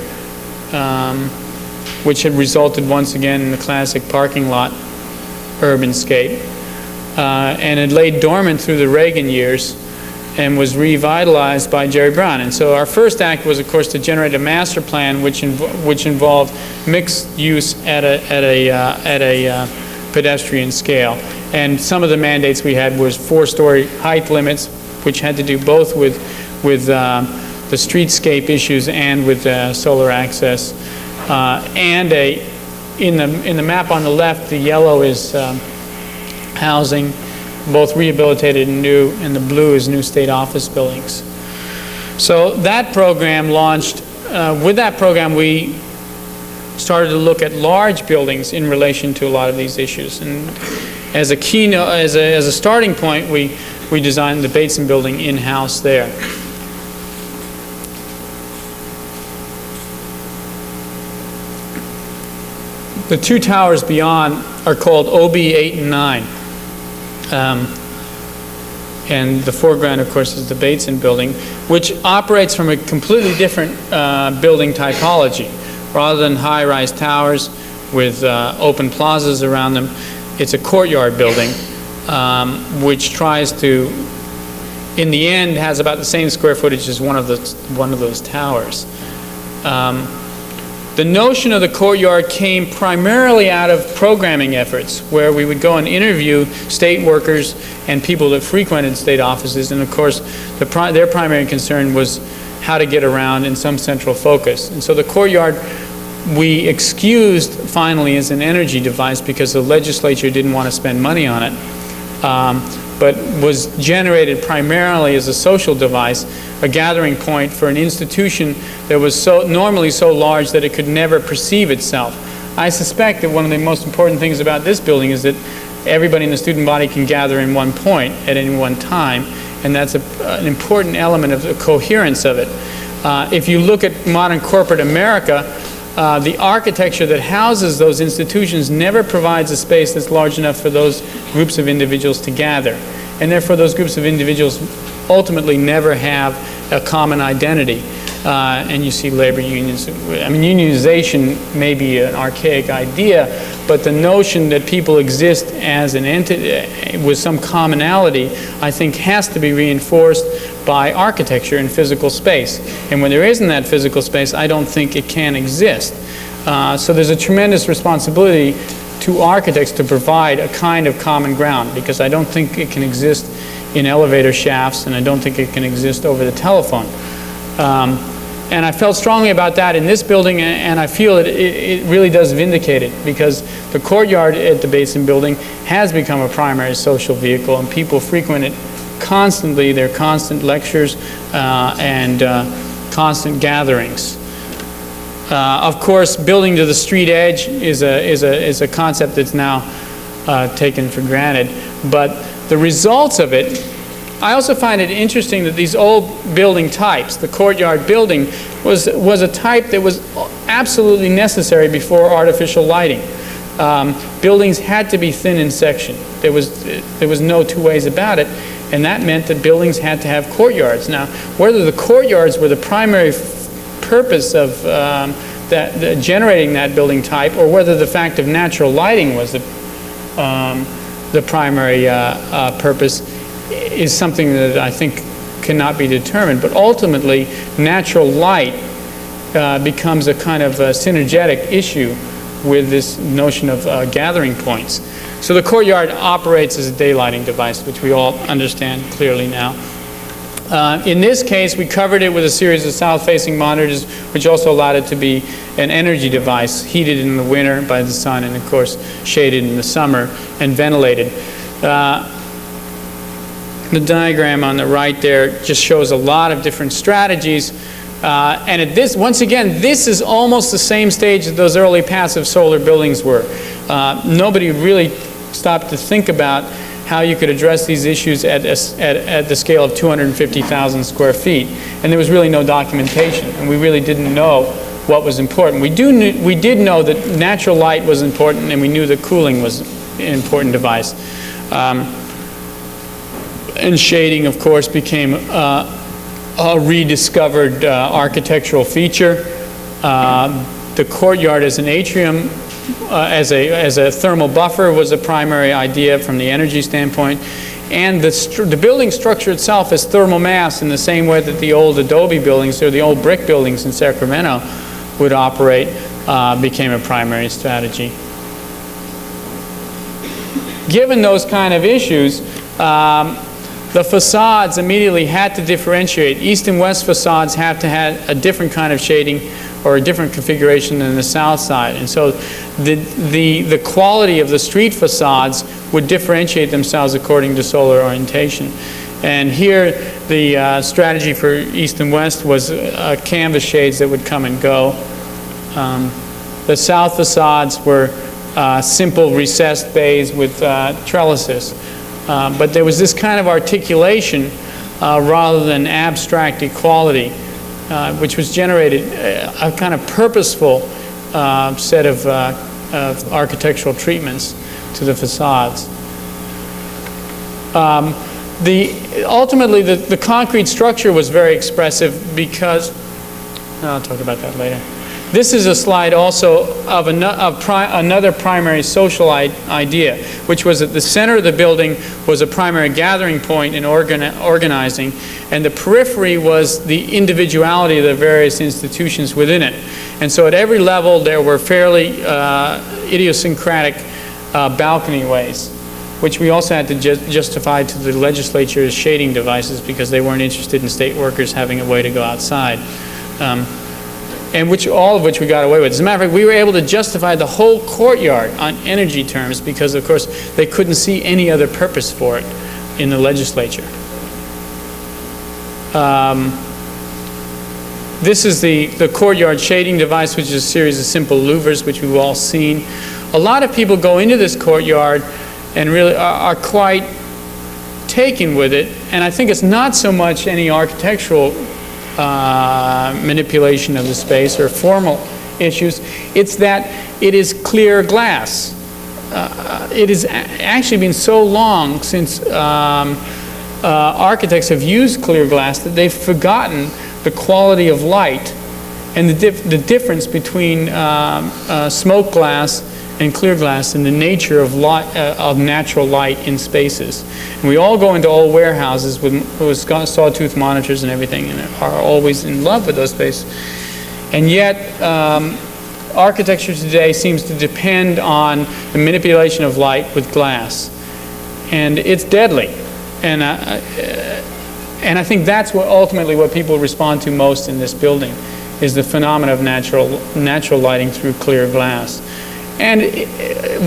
which had resulted once again in the classic parking lot urbanscape, and had laid dormant through the Reagan years and was revitalized by Jerry Brown. And so our first act was, of course, to generate a master plan which involved mixed use at a pedestrian scale. And some of the mandates we had was 4-story height limits, which had to do both with the streetscape issues and with solar access. And in the map on the left, the yellow is housing, both rehabilitated and new, and the blue is new state office buildings. So that program launched. With that program, we started to look at large buildings in relation to a lot of these issues. And as a keynote, as a starting point, we designed the Bateson building in-house there. The two towers beyond are called OB 8 and 9. And the foreground, of course, is the Bateson building, which operates from a completely different building typology. Rather than high-rise towers with open plazas around them, it's a courtyard building, which tries to, in the end, has about the same square footage as one of those towers. The notion of the courtyard came primarily out of programming efforts, where we would go and interview state workers and people that frequented state offices, and of course their primary concern was how to get around in some central focus. And so the courtyard we excused finally as an energy device because the legislature didn't want to spend money on it, but was generated primarily as a social device, a gathering point for an institution that was normally so large that it could never perceive itself. I suspect that one of the most important things about this building is that everybody in the student body can gather in one point at any one time, and that's an important element of the coherence of it. If you look at modern corporate America, the architecture that houses those institutions never provides a space that's large enough for those groups of individuals to gather. And therefore those groups of individuals ultimately never have a common identity. And you see labor unions. I mean, unionization may be an archaic idea, but the notion that people exist as an entity with some commonality, I think, has to be reinforced by architecture and physical space. And when there isn't that physical space, I don't think it can exist. So there's a tremendous responsibility to architects to provide a kind of common ground, because I don't think it can exist in elevator shafts, and I don't think it can exist over the telephone. And I felt strongly about that in this building, and I feel it really does vindicate it, because the courtyard at the Bateson building has become a primary social vehicle, and people frequent it constantly. There are constant lectures and constant gatherings. Of course, building to the street edge is a concept that's now taken for granted, but the results of it, I also find it interesting that these old building types, the courtyard building, was a type that was absolutely necessary before artificial lighting. Buildings had to be thin in section. There was no two ways about it, and that meant that buildings had to have courtyards. Now, whether the courtyards were the primary purpose of generating that building type, or whether the fact of natural lighting was the primary purpose, is something that I think cannot be determined. But ultimately, natural light becomes a kind of a synergetic issue with this notion of gathering points. So the courtyard operates as a daylighting device, which we all understand clearly now. In this case, we covered it with a series of south-facing monitors, which also allowed it to be an energy device, heated in the winter by the sun and, of course, shaded in the summer and ventilated. The diagram on the right there just shows a lot of different strategies. And at this, once again, this is almost the same stage that those early passive solar buildings were. Nobody really stop to think about how you could address these issues at the scale of 250,000 square feet. And there was really no documentation, and we really didn't know what was important. We did know that natural light was important, and we knew that cooling was an important device. And shading, of course, became a rediscovered architectural feature. The courtyard as an atrium, as a thermal buffer, was a primary idea from the energy standpoint. And the building structure itself as thermal mass, in the same way that the old adobe buildings or the old brick buildings in Sacramento would operate, became a primary strategy. Given those kind of issues, the facades immediately had to differentiate. East and west facades have to have a different kind of shading or a different configuration than the south side. And so the quality of the street facades would differentiate themselves according to solar orientation. And here the strategy for east and west was canvas shades that would come and go. The south facades were simple recessed bays with trellises. But there was this kind of articulation rather than abstract equality, which was generated a kind of purposeful set of architectural treatments to the facades. Ultimately, the concrete structure was very expressive because, I'll talk about that later. This is a slide also of another primary social idea, which was that the center of the building was a primary gathering point in organizing, and the periphery was the individuality of the various institutions within it. And so at every level there were fairly idiosyncratic balcony ways, which we also had to justify to the legislature as shading devices because they weren't interested in state workers having a way to go outside. And all of which we got away with. As a matter of fact, we were able to justify the whole courtyard on energy terms because, of course, they couldn't see any other purpose for it in the legislature. This is the courtyard shading device, which is a series of simple louvers, which we've all seen. A lot of people go into this courtyard and really are quite taken with it, and I think it's not so much any architectural manipulation of the space or formal issues. It's that it is clear glass. It has actually been so long since architects have used clear glass that they've forgotten the quality of light and the difference between smoke glass and clear glass and the nature of natural light in spaces. And we all go into old warehouses with sawtooth monitors and everything and are always in love with those spaces. And yet, architecture today seems to depend on the manipulation of light with glass. And it's deadly. And I think that's ultimately what people respond to most in this building, is the phenomena of natural lighting through clear glass. And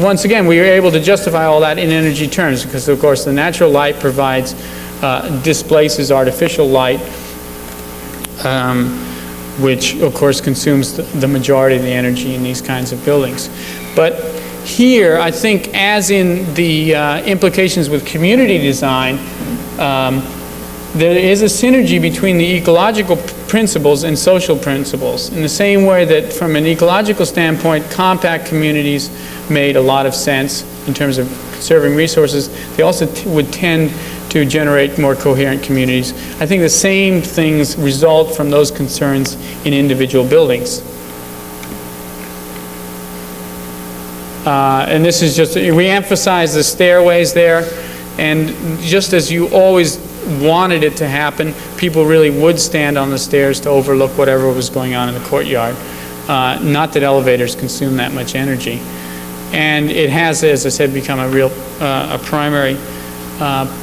once again, we were able to justify all that in energy terms because, of course, the natural light displaces artificial light, which, of course, consumes the majority of the energy in these kinds of buildings. But here, I think, as in the implications with community design, there is a synergy between the ecological principles and social principles, in the same way that from an ecological standpoint, compact communities made a lot of sense in terms of conserving resources. They also would tend to generate more coherent communities. I think the same things result from those concerns in individual buildings. And this is just, we emphasize the stairways there, and just as you always wanted it to happen, people really would stand on the stairs to overlook whatever was going on in the courtyard. Not that elevators consume that much energy. And it has, as I said, become a primary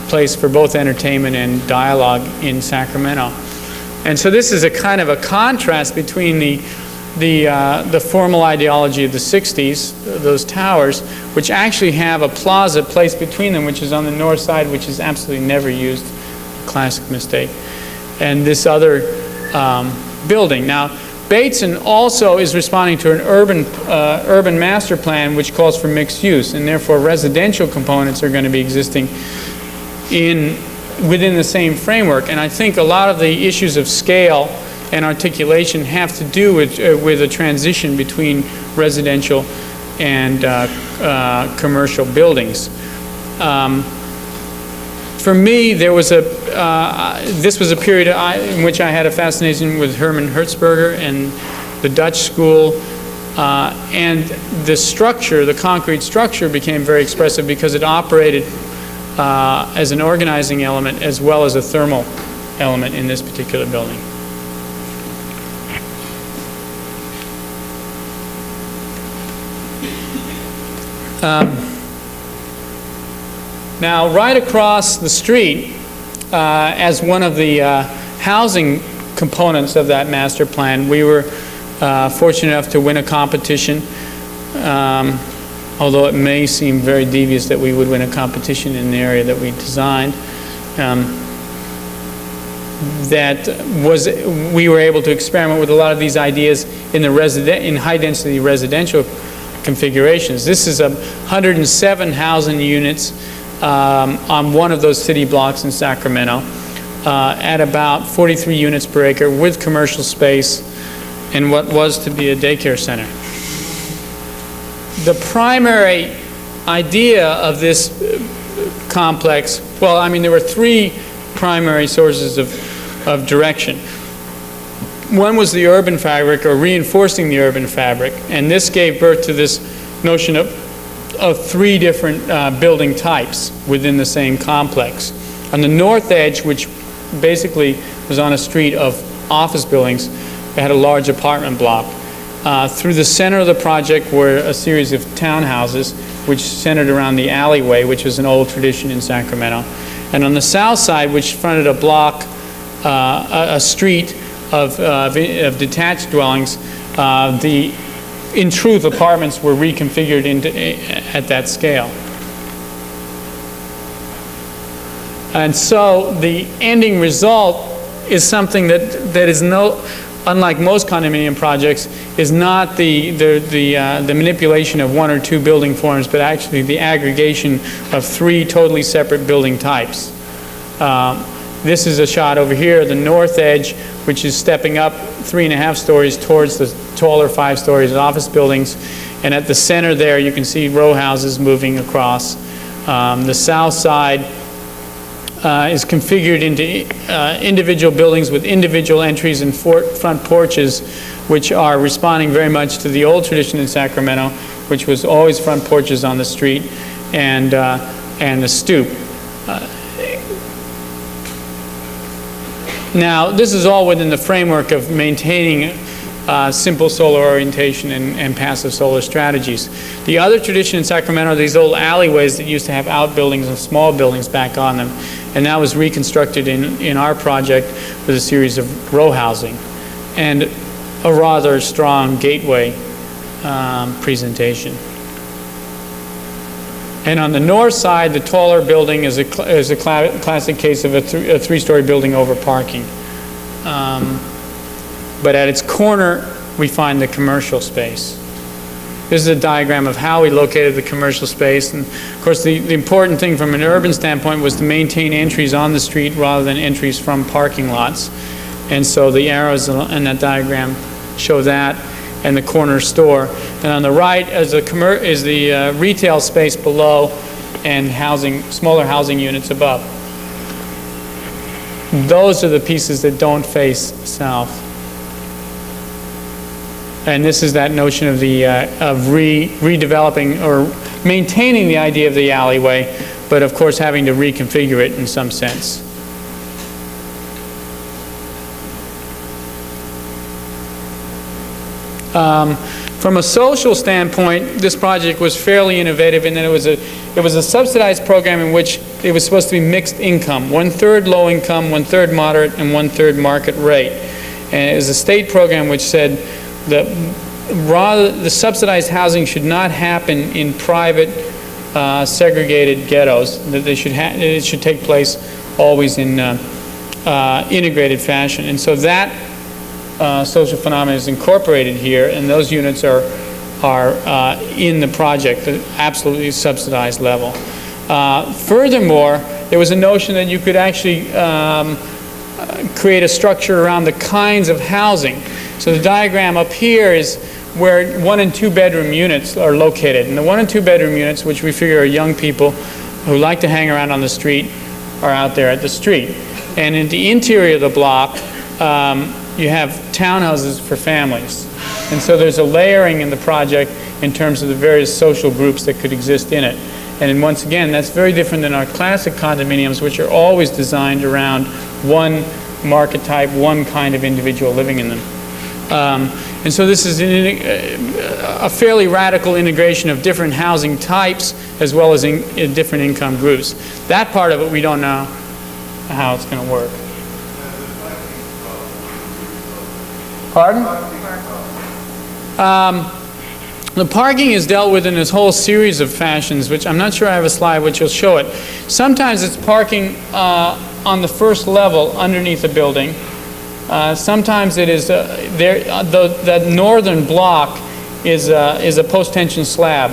place for both entertainment and dialogue in Sacramento. And so this is a kind of a contrast between the formal ideology of the 60s, those towers, which actually have a plaza placed between them, which is on the north side, which is absolutely never used. Classic mistake. And this other building. Now, Bateson also is responding to an urban master plan which calls for mixed use, and therefore residential components are going to be existing within the same framework. And I think a lot of the issues of scale and articulation have to do with a transition between residential and commercial buildings. For me, this was a period in which I had a fascination with Herman Hertzberger and the Dutch school, and the concrete structure became very expressive because it operated as an organizing element as well as a thermal element in this particular building. Now, right across the street, as one of the housing components of that master plan, we were fortunate enough to win a competition, although it may seem very devious that we would win a competition in the area that we designed. We were able to experiment with a lot of these ideas in high-density residential configurations. This is 107 housing units on one of those city blocks in Sacramento at about 43 units per acre with commercial space and what was to be a daycare center. The primary idea of this complex, well, I mean, there were three primary sources of direction. One was the urban fabric, or reinforcing the urban fabric, and this gave birth to this notion of three different building types within the same complex. On the north edge, which basically was on a street of office buildings, it had a large apartment block. Through the center of the project were a series of townhouses which centered around the alleyway, which was an old tradition in Sacramento. And on the south side, which fronted a block, a street of detached dwellings, in truth, apartments were reconfigured at that scale. And so the ending result is something that is unlike most condominium projects, is not the manipulation of one or two building forms, but actually the aggregation of three totally separate building types. This is a shot over here, the north edge, which is stepping up 3.5 stories towards the taller 5 stories of office buildings. And at the center there, you can see row houses moving across. The south side is configured into individual buildings with individual entries and front porches, which are responding very much to the old tradition in Sacramento, which was always front porches on the street and the stoop. Now, this is all within the framework of maintaining simple solar orientation and passive solar strategies. The other tradition in Sacramento are these old alleyways that used to have outbuildings and small buildings back on them, and that was reconstructed in our project with a series of row housing and a rather strong gateway presentation. And on the north side, the taller building is a classic case of a three-story building over parking. But at its corner, we find the commercial space. This is a diagram of how we located the commercial space. And of course, the important thing from an urban standpoint was to maintain entries on the street rather than entries from parking lots. And so the arrows in that diagram show that, and the corner store. And on the right is the retail space below and smaller housing units above. Those are the pieces that don't face south. And this is that notion of redeveloping or maintaining the idea of the alleyway, but of course having to reconfigure it in some sense. From a social standpoint, this project was fairly innovative in that it was a subsidized program in which it was supposed to be mixed income, 1/3 low income, 1/3 moderate, and 1/3 market rate. And it was a state program which said that rather the subsidized housing should not happen in private segregated ghettos, that it should take place always in integrated fashion. And so that social phenomena is incorporated here, and those units are in the project at absolutely subsidized level. Furthermore, there was a notion that you could actually create a structure around the kinds of housing. So the diagram up here is where 1 and 2 bedroom units are located. And the 1 and 2 bedroom units, which we figure are young people who like to hang around on the street, are out there at the street. And in the interior of the block, you have townhouses for families. And so there's a layering in the project in terms of the various social groups that could exist in it. And then once again, that's very different than our classic condominiums, which are always designed around one market type, one kind of individual living in them. And so this is a fairly radical integration of different housing types as well as in different income groups. That part of it, we don't know how it's going to work. Pardon? The parking is dealt with in this whole series of fashions, which I'm not sure I have a slide which will show it. Sometimes it's parking on the first level underneath the building. Sometimes it is that northern block is a post-tension slab.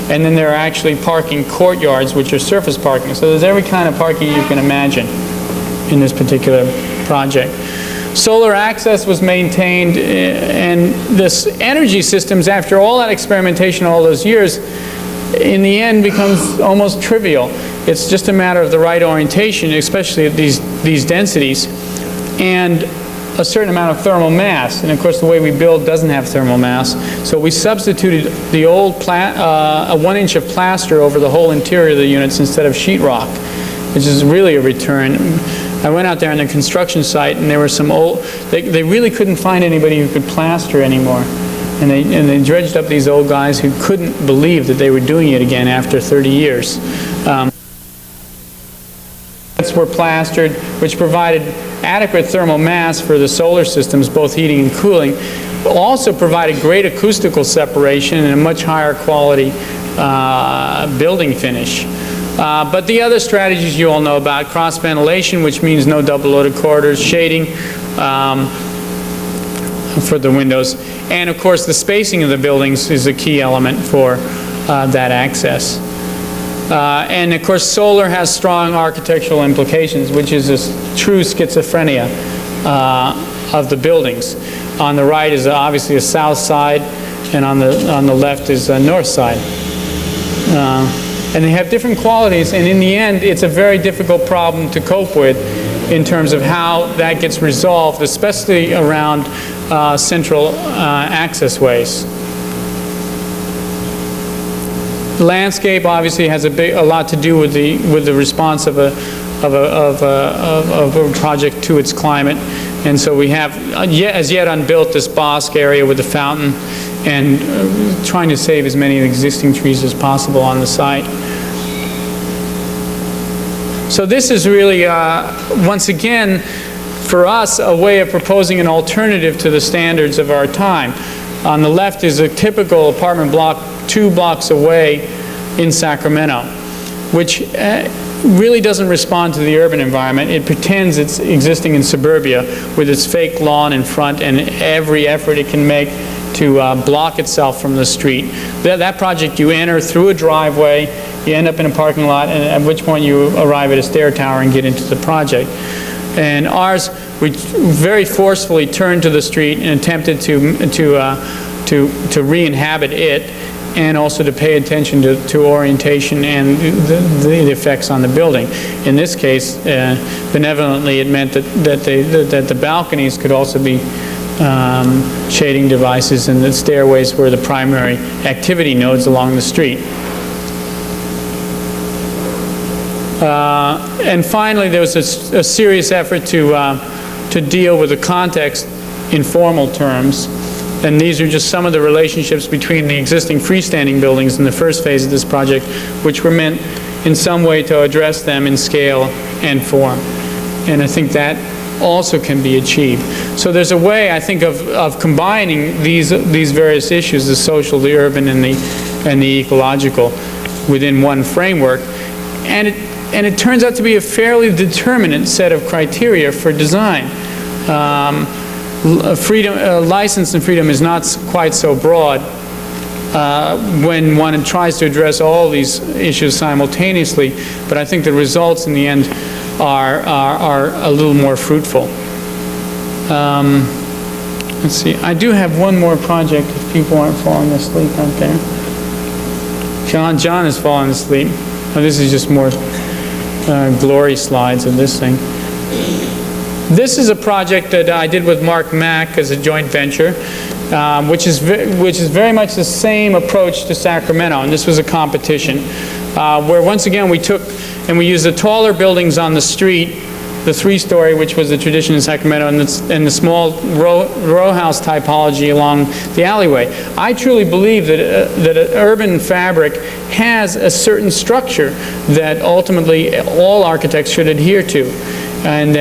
And then there are actually parking courtyards, which are surface parking. So there's every kind of parking you can imagine in this particular project. Solar access was maintained, and this energy systems, after all that experimentation all those years, in the end becomes almost trivial. It's just a matter of the right orientation, especially at these densities, and a certain amount of thermal mass. And of course the way we build doesn't have thermal mass. So we substituted the old a 1 inch of plaster over the whole interior of the units instead of sheetrock, which is really a return. I went out there on the construction site, and there were some old, they really couldn't find anybody who could plaster anymore. And they dredged up these old guys who couldn't believe that they were doing it again after 30 years. Were plastered, which provided adequate thermal mass for the solar systems, both heating and cooling, but also provided great acoustical separation and a much higher quality building finish. But the other strategies you all know about: cross ventilation, which means no double loaded corridors, shading for the windows, and of course the spacing of the buildings is a key element for that access. And of course solar has strong architectural implications, which is this true schizophrenia of the buildings. On the right is obviously a south side, and on the left is a north side. And they have different qualities, and in the end it's a very difficult problem to cope with in terms of how that gets resolved, especially around central access ways. The landscape obviously has a lot to do with the response of a project to its climate, and so we have as yet unbuilt this bosque area with the fountain, and trying to save as many existing trees as possible on the site. So this is really once again for us a way of proposing an alternative to the standards of our time. On the left is a typical apartment block 2 blocks away in Sacramento, which really doesn't respond to the urban environment. It pretends it's existing in suburbia with its fake lawn in front and every effort it can make to block itself from the street. That project, you enter through a driveway, you end up in a parking lot, and at which point you arrive at a stair tower and get into the project. And ours, we very forcefully turned to the street and attempted to re-inhabit it, and also to pay attention to orientation and the effects on the building. In this case, benevolently, it meant that the balconies could also be shading devices, and the stairways were the primary activity nodes along the street. And finally, there was a serious effort to deal with the context in formal terms. And these are just some of the relationships between the existing freestanding buildings in the first phase of this project, which were meant in some way to address them in scale and form. And I think that also can be achieved. So there's a way, I think, of combining these various issues, the social, the urban, and the ecological, within one framework. And it turns out to be a fairly determinate set of criteria for design. License and freedom is not quite so broad when one tries to address all these issues simultaneously, but I think the results in the end are a little more fruitful. Let's see, I do have one more project if people aren't falling asleep out there. John is falling asleep. Oh, this is just more glory slides of this thing. This is a project that I did with Mark Mack as a joint venture, which is very much the same approach to Sacramento, and this was a competition where once again we took and we used the taller buildings on the street, the 3-story, which was the tradition in Sacramento, and the small row house typology along the alleyway. I truly believe that an urban fabric has a certain structure that ultimately all architects should adhere to, and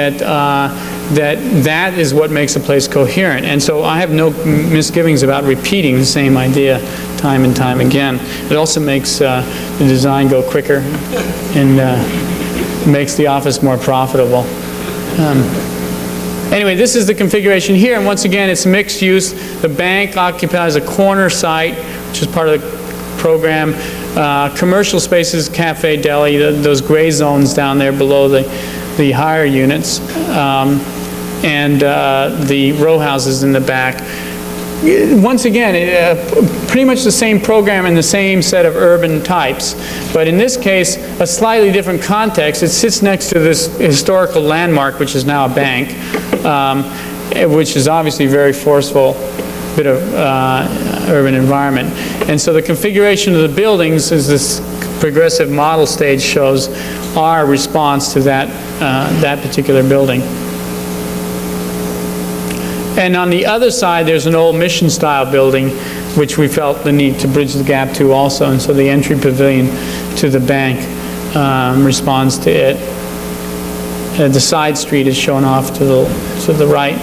that is what makes a place coherent. And so I have no misgivings about repeating the same idea time and time again. It also makes the design go quicker and makes the office more profitable. Anyway, this is the configuration here, and once again, it's mixed use. The bank occupies a corner site, which is part of the program. Commercial spaces, cafe, deli, those gray zones down there below the higher units, and the row houses in the back. Once again, pretty much the same program and the same set of urban types, but in this case, a slightly different context. It sits next to this historical landmark, which is now a bank, which is obviously a very forceful bit of urban environment. And so the configuration of the buildings, as this progressive model stage shows, our response to that particular building. And on the other side, there's an old mission-style building, which we felt the need to bridge the gap to also, and so the entry pavilion to the bank responds to it. The side street is shown off to the right.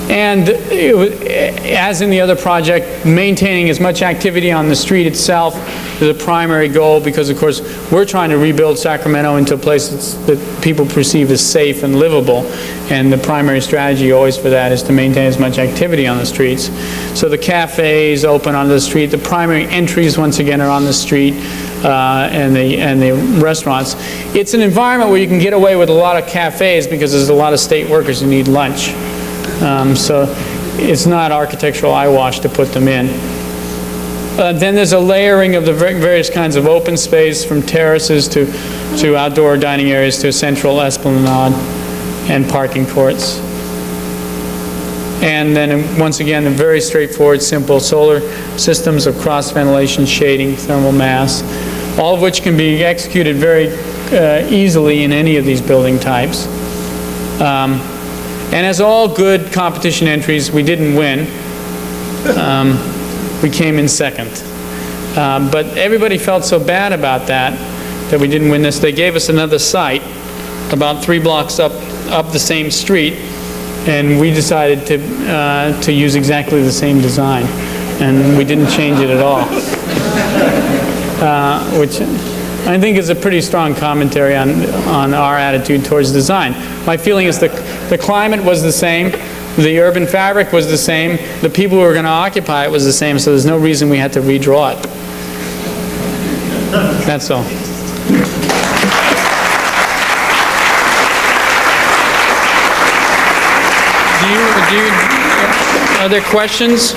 And as in the other project, maintaining as much activity on the street itself is a primary goal, because of course we're trying to rebuild Sacramento into a place that people perceive as safe and livable, and the primary strategy always for that is to maintain as much activity on the streets. So the cafes open on the street, the primary entries once again are on the street, and the restaurants. It's an environment where you can get away with a lot of cafes because there's a lot of state workers who need lunch. So it's not architectural eyewash to put them in. Then there's a layering of the various kinds of open space, from terraces to outdoor dining areas to a central esplanade and parking courts. And then once again, the very straightforward, simple solar systems of cross ventilation, shading, thermal mass, all of which can be executed very easily in any of these building types. And as all good competition entries, we didn't win. We came in second. But everybody felt so bad about that we didn't win this. They gave us another site about 3 blocks up the same street, and we decided to use exactly the same design. And we didn't change it at all. Which I think is a pretty strong commentary on our attitude towards design. My feeling is the climate was the same, the urban fabric was the same, the people who were going to occupy it was the same, so there's no reason we had to redraw it. That's all. Are there questions?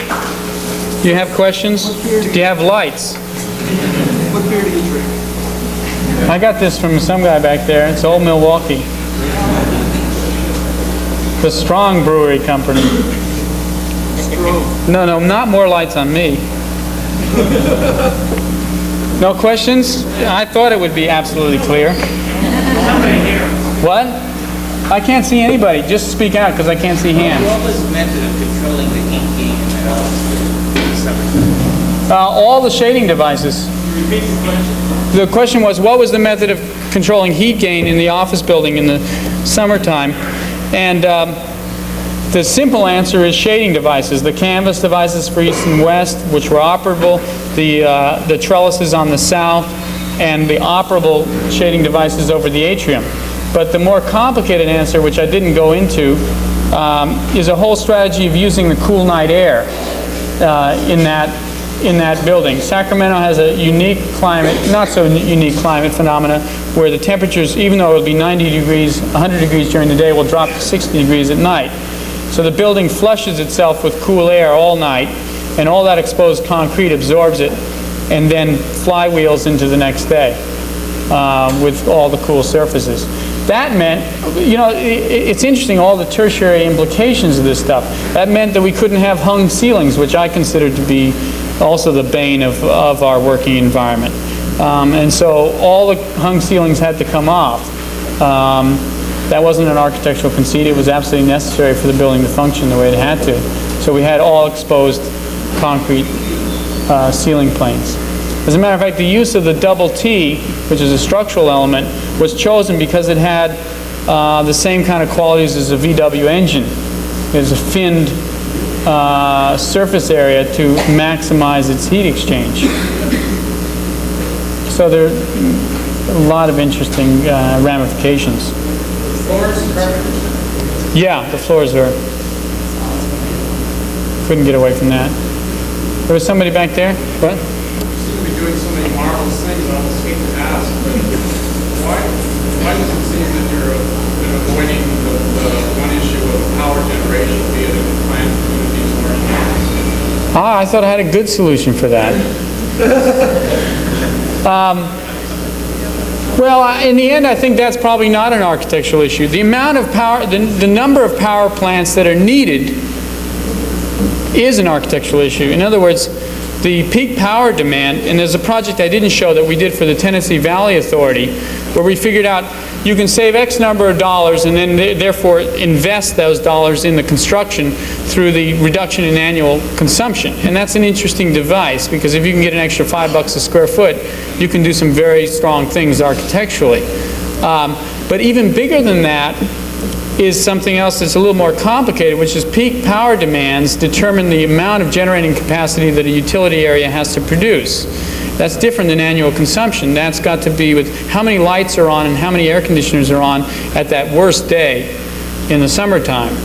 Do you have questions? Do you have lights? What beer do you drink? I got this from some guy back there. It's Old Milwaukee. The Strong Brewery Company. No, not more lights on me. No questions? I thought it would be absolutely clear. What? I can't see anybody. Just speak out because I can't see hands. What was the method of controlling the heat gain in that office? All the shading devices. Repeat the question. The question was, what was the method of controlling heat gain in the office building in the summertime? And the simple answer is shading devices. The canvas devices for east and west, which were operable, the trellises on the south, and the operable shading devices over the atrium. But the more complicated answer, which I didn't go into, is a whole strategy of using the cool night air in that building. Sacramento has a unique climate, not so unique climate phenomena, where the temperatures, even though it'll be 90 degrees, 100 degrees during the day, will drop to 60 degrees at night. So the building flushes itself with cool air all night, and all that exposed concrete absorbs it, and then flywheels into the next day with all the cool surfaces. That meant, you know, it's interesting, all the tertiary implications of this stuff. That meant that we couldn't have hung ceilings, which I considered to be also the bane of our working environment. And so all the hung ceilings had to come off. That wasn't an architectural conceit. It was absolutely necessary for the building to function the way it had to. So we had all exposed concrete ceiling planes. As a matter of fact, the use of the double T, which is a structural element, was chosen because it had the same kind of qualities as a VW engine. There's a finned surface area to maximize its heat exchange. So there are a lot of interesting ramifications. Floors and carpet? Yeah, the floors are... Couldn't get away from that. There was somebody back there? What? Doing so many marvelous things, I almost hate to ask, but why does it seem that you're avoiding the one issue of power generation, be it in the plant communities or in the I thought I had a good solution for that. Well, in the end, I think that's probably not an architectural issue. The amount of power, the number of power plants that are needed is an architectural issue. In other words, the peak power demand, and there's a project I didn't show that we did for the Tennessee Valley Authority, where we figured out you can save X number of dollars and then therefore invest those dollars in the construction through the reduction in annual consumption. And that's an interesting device, because if you can get an extra $5 a square foot, you can do some very strong things architecturally. But even bigger than that is something else that's a little more complicated, which is peak power demands determine the amount of generating capacity that a utility area has to produce. That's different than annual consumption. That's got to be with how many lights are on and how many air conditioners are on at that worst day in the summertime.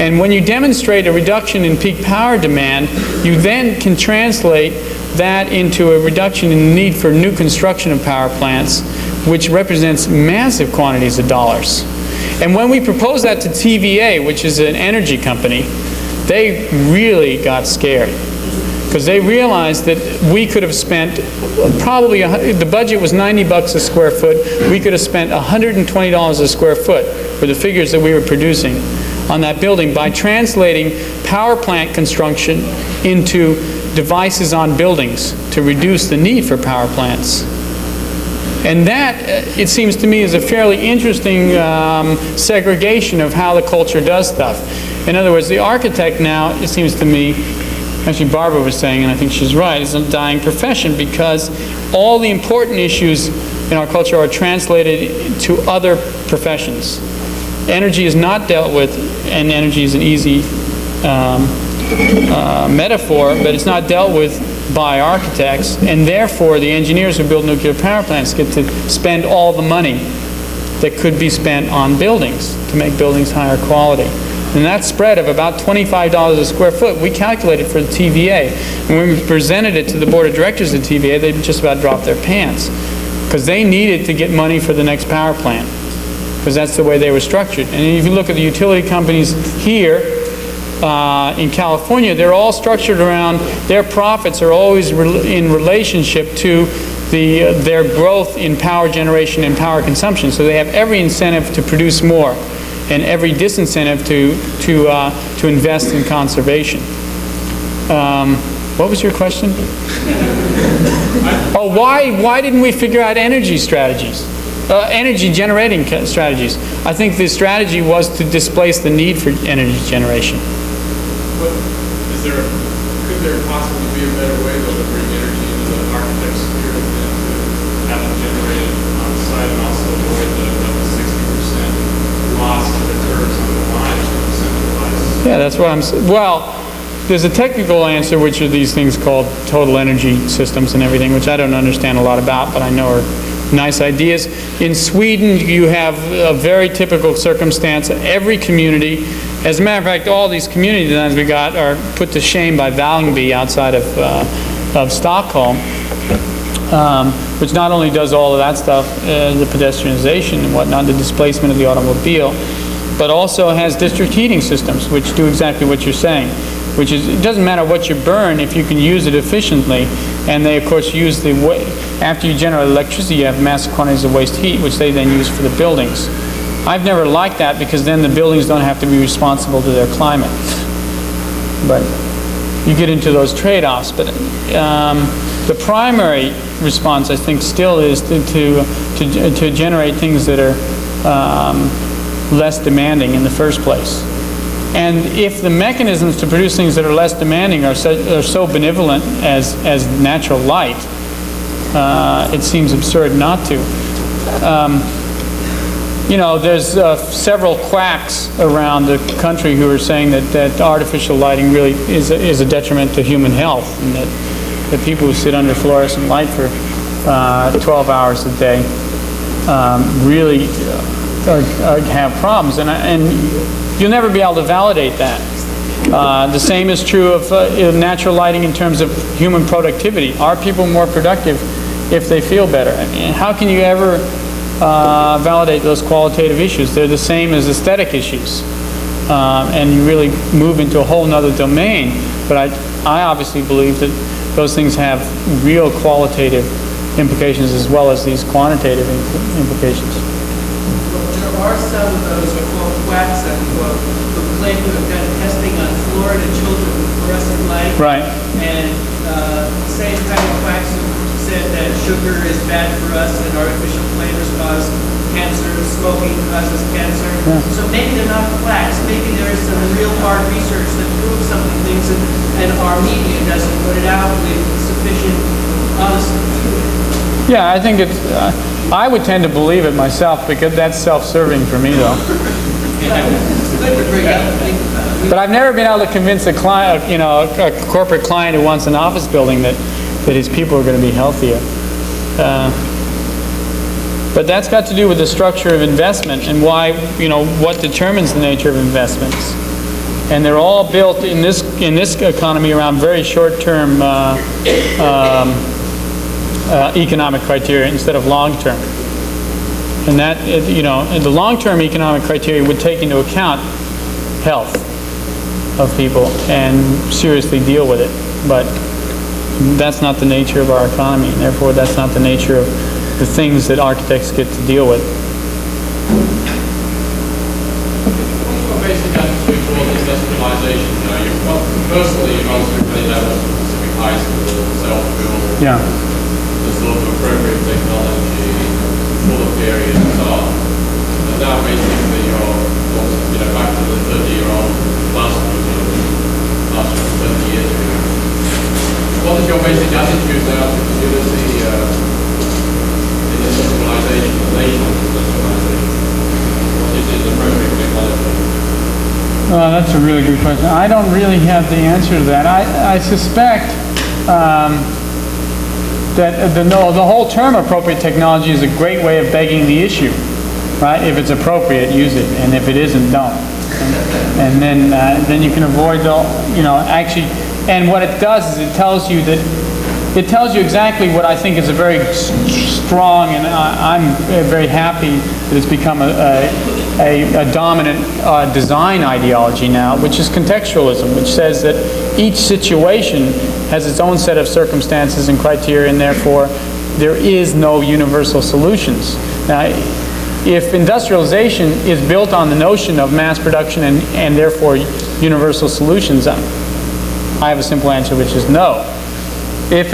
And when you demonstrate a reduction in peak power demand, you then can translate that into a reduction in the need for new construction of power plants, which represents massive quantities of dollars. And when we proposed that to TVA, which is an energy company, they really got scared, because they realized that we could have spent probably, the budget was $90 a square foot, we could have spent $120 a square foot for the figures that we were producing on that building by translating power plant construction into devices on buildings to reduce the need for power plants. And that, it seems to me, is a fairly interesting segregation of how the culture does stuff. In other words, the architect now, it seems to me, actually Barbara was saying, and I think she's right, is a dying profession, because all the important issues in our culture are translated to other professions. Energy is not dealt with, and energy is an easy metaphor, but it's not dealt with by architects, and therefore the engineers who build nuclear power plants get to spend all the money that could be spent on buildings to make buildings higher quality. And that spread of about $25 a square foot, we calculated for the TVA. And when we presented it to the board of directors of TVA, they just about dropped their pants, because they needed to get money for the next power plant, because that's the way they were structured. And if you look at the utility companies here, in California, they're all structured around, their profits are always in relationship to their growth in power generation and power consumption. So they have every incentive to produce more and every disincentive to invest in conservation. What was your question? Oh, why didn't we figure out energy strategies? Energy generating strategies. I think the strategy was to displace the need for energy generation. But could there possibly be a better way though to bring energy into the architect's sphere than to have it generated on site and also avoid the 60% loss that occurs on the line from the centralized? Yeah, that's what I'm saying. Well, there's a technical answer, which are these things called total energy systems and everything, which I don't understand a lot about, but I know are nice ideas. In Sweden, you have a very typical circumstance. Every community, as a matter of fact, all these community designs we got are put to shame by Vällingby outside of Stockholm, which not only does all of that stuff, the pedestrianization and whatnot, the displacement of the automobile, but also has district heating systems, which do exactly what you're saying, which is, it doesn't matter what you burn if you can use it efficiently. And they, of course, use after you generate electricity, you have massive quantities of waste heat, which they then use for the buildings. I've never liked that because then the buildings don't have to be responsible to their climate. But you get into those trade-offs. But the primary response, I think, still is to generate things that are less demanding in the first place. And if the mechanisms to produce things that are less demanding are so benevolent as natural light, it seems absurd not to. You know, there's several quacks around the country who are saying that artificial lighting really is a detriment to human health, and that the people who sit under fluorescent light for 12 hours a day really have problems. And you'll never be able to validate that. The same is true of natural lighting in terms of human productivity. Are people more productive if they feel better? I mean, how can you ever validate those qualitative issues? They're the same as aesthetic issues. And you really move into a whole nother domain. But I obviously believe that those things have real qualitative implications as well as these quantitative implications. There are some of those quacks who claim to have done testing on Florida children with fluorescent light. Right. And same kind of quacks who said that sugar is bad for us and artificial flavors cause cancer, smoking causes cancer. Yeah. So maybe they're not quacks. Maybe there is some real hard research that proves some of the things and our media doesn't put it out with sufficient honesty to it. Yeah, I think it's. I would tend to believe it myself because that's self-serving for me, though. But I've never been able to convince a client, you know, a corporate client who wants an office building that his people are going to be healthier. But that's got to do with the structure of investment and why, you know, what determines the nature of investments. And they're all built in this economy around very short-term economic criteria instead of long-term. And that, you know, and the long-term economic criteria would take into account health of people and seriously deal with it. But that's not the nature of our economy, and therefore that's not the nature of the things that architects get to deal with. Basically, that's what we call industrialization. You know, personally, you most people have a specific high school, self-build. Yeah. The sort of appropriate technology, full of areas and so on. And now basically you're, you know, back to the 30-year-old plus, last 30 years ago. What is your basic attitude now to consider the industrialization, the national industrialization? What is the appropriate technology? That's a really good question. I don't really have the answer to that. I suspect that the whole term appropriate technology is a great way of begging the issue, right? If it's appropriate, use it, and if it isn't, don't. And then you can avoid the, you know, actually. And what it does is it tells you exactly what I think is a very strong, and I'm very happy that it's become a a dominant design ideology now, which is contextualism, which says that each situation has its own set of circumstances and criteria, and therefore there is no universal solutions. Now, if industrialization is built on the notion of mass production and therefore universal solutions, I have a simple answer, which is no. If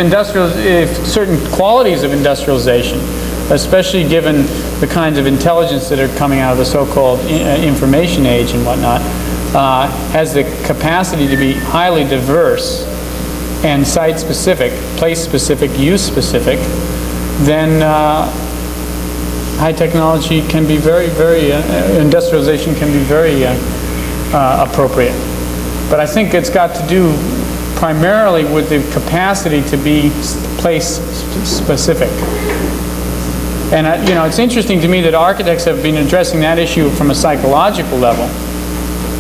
certain qualities of industrialization, especially given the kinds of intelligence that are coming out of the so-called information age and whatnot, has the capacity to be highly diverse and site-specific, place-specific, use-specific, then high technology can be very, industrialization can be very appropriate. But I think it's got to do primarily with the capacity to be place-specific. And it's interesting to me that architects have been addressing that issue from a psychological level.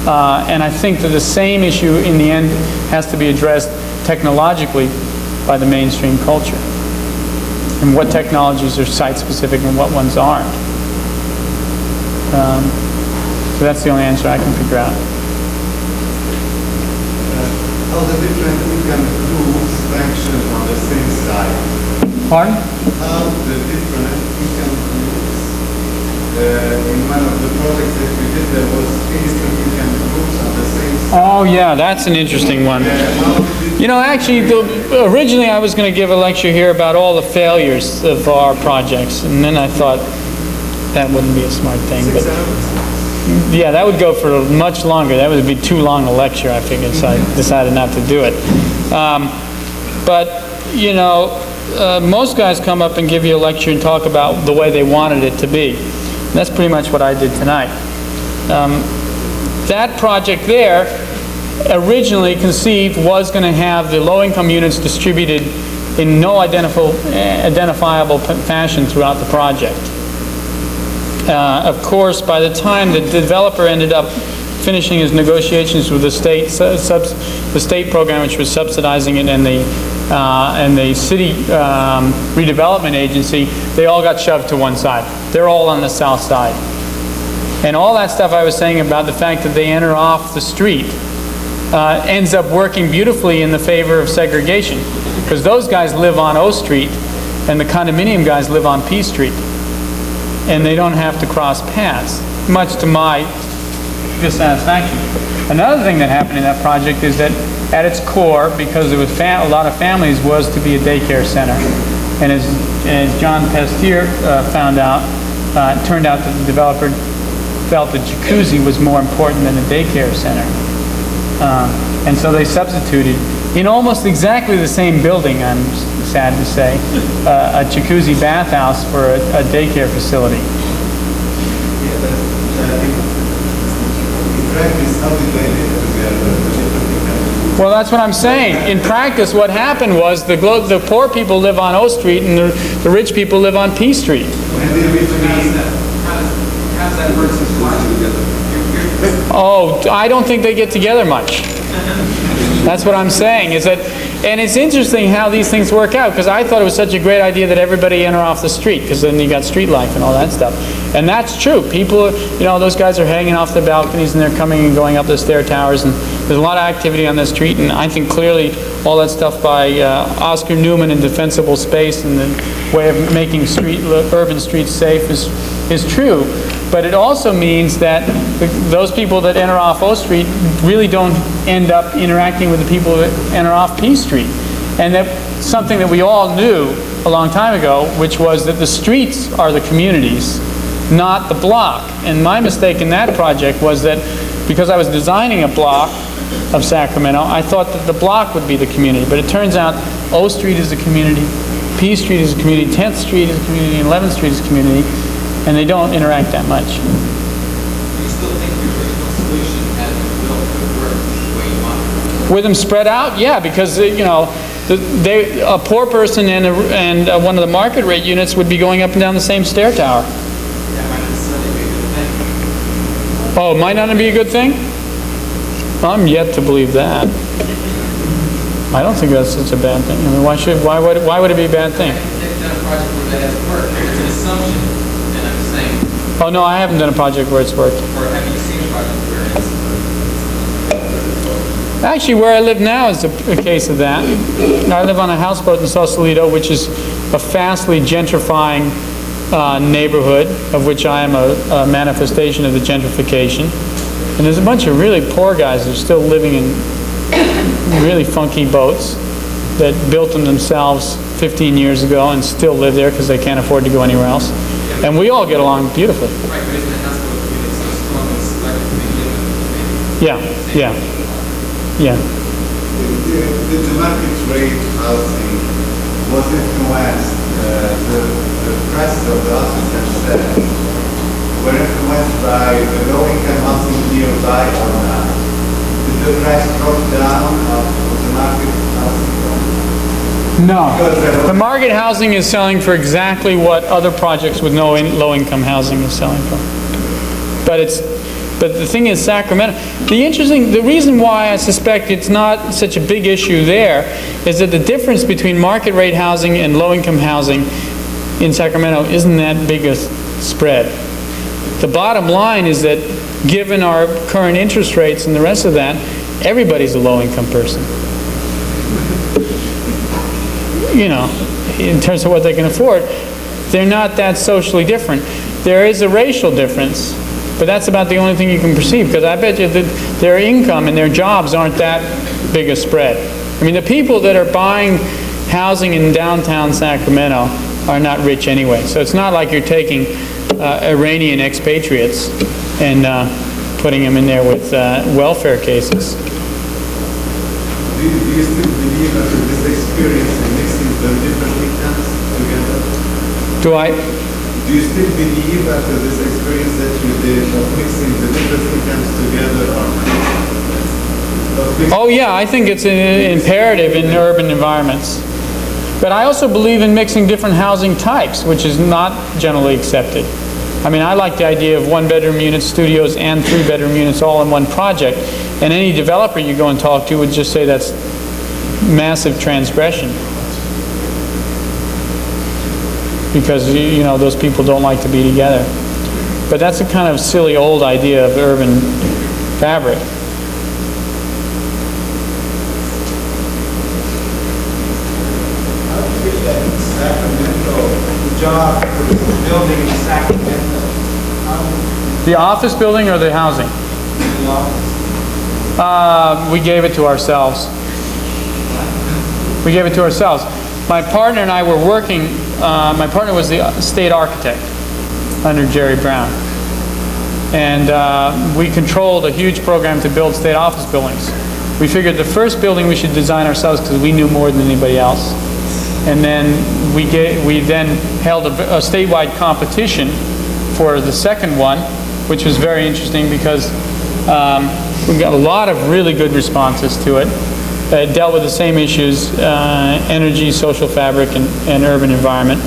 And I think that the same issue in the end has to be addressed technologically by the mainstream culture. And what technologies are site-specific and what ones aren't. So that's the only answer I can figure out. How the different income groups function on the same side? Pardon? How the different income groups, in one of the projects that we did, there was instant income groups on the same side. Oh yeah, that's an interesting one. Actually, originally I was going to give a lecture here about all the failures of our projects, and then I thought that wouldn't be a smart thing. But yeah, that would go for much longer. That would be too long a lecture, I figured, so I decided not to do it. Most guys come up and give you a lecture and talk about the way they wanted it to be. And that's pretty much what I did tonight. That project there, originally conceived, was going to have the low-income units distributed in no identifiable fashion throughout the project. Of course, by the time the developer ended up finishing his negotiations with the state program, which was subsidizing it, and the city redevelopment agency, they all got shoved to one side. They're all on the south side. And all that stuff I was saying about the fact that they enter off the street ends up working beautifully in the favor of segregation, because those guys live on O Street and the condominium guys live on P Street, and they don't have to cross paths, much to my dissatisfaction. Another thing that happened in that project is that at its core, because there was a lot of families, was to be a daycare center. And as John Pestier found out, it turned out that the developer felt that jacuzzi was more important than a daycare center. And so they substituted, in almost exactly the same building, I'm sad to say, a jacuzzi bathhouse for a daycare facility. Yeah, but in practice, how did they live together? Well, that's what I'm saying. In practice, what happened was the poor people live on O Street and the rich people live on P Street. How's that versus together? Oh, I don't think they get together much. That's what I'm saying. And it's interesting how these things work out, because I thought it was such a great idea that everybody enter off the street, because then you got street life and all that stuff. And that's true. People, those guys are hanging off the balconies and they're coming and going up the stair towers, and there's a lot of activity on the street. And I think clearly all that stuff by Oscar Newman in Defensible Space and the way of making urban streets safe is true. But it also means that those people that enter off O Street really don't end up interacting with the people that enter off P Street. And that's something that we all knew a long time ago, which was that the streets are the communities, not the block. And my mistake in that project was that because I was designing a block of Sacramento, I thought that the block would be the community. But it turns out O Street is a community, P Street is a community, 10th Street is a community, and 11th Street is a community. And they don't interact that much. You still think the original solution had been built to work the way you want it? With them spread out, yeah, because a poor person and one of the market rate units would be going up and down the same stair tower. That might not necessarily be a good thing. Oh, it might not be a good thing? I'm yet to believe that. I don't think that's such a bad thing. I mean, why would it be a bad thing? If you've done a project where that has worked, there's an assumption. Oh, no, I haven't done a project where it's worked. Or have you seen a project where it's... Actually, where I live now is a case of that. I live on a houseboat in Sausalito, which is a fastly gentrifying neighborhood, of which I am a manifestation of the gentrification. And there's a bunch of really poor guys that are still living in really funky boats that built them themselves 15 years ago and still live there because they can't afford to go anywhere else. And we all get along beautifully. Right, but isn't the hospital unit so strong and selective to begin with? Yeah, yeah, yeah. The market rate housing was influenced, the prices of the houses themselves were influenced by the low-income housing nearby or not. Did the price drop down of the market housing? No. The market housing is selling for exactly what other projects with no low-income housing is selling for. But the thing is, Sacramento, the reason why I suspect it's not such a big issue there is that the difference between market rate housing and low-income housing in Sacramento isn't that big a spread. The bottom line is that given our current interest rates and the rest of that, everybody's a low-income person. You know, in terms of what they can afford, they're not that socially different. There is a racial difference, but that's about the only thing you can perceive, because I bet you that their income and their jobs aren't that big a spread. I mean, the people that are buying housing in downtown Sacramento are not rich anyway, so it's not like you're taking Iranian expatriates and putting them in there with welfare cases. Do you still believe after this experience in mixing the different incomes together? Do I? Do you still believe after this experience that you did of mixing the different incomes together or not? Oh yeah, I think it's imperative in urban environments. But I also believe in mixing different housing types, which is not generally accepted. I mean, I like the idea of one-bedroom units, studios, and three-bedroom units all in one project. And any developer you go and talk to would just say that's massive transgression. Because, you know, those people don't like to be together. But that's a kind of silly old idea of urban fabric. How do you feel that Sacramento, the job building in Sacramento, The office building or the housing? the office? We gave it to ourselves. We gave it to ourselves. My partner and I were working, my partner was the state architect under Jerry Brown. And we controlled a huge program to build state office buildings. We figured the first building we should design ourselves because we knew more than anybody else. And then we then held a statewide competition for the second one, which was very interesting because we got a lot of really good responses to it. It dealt with the same issues, energy, social fabric, and urban environment.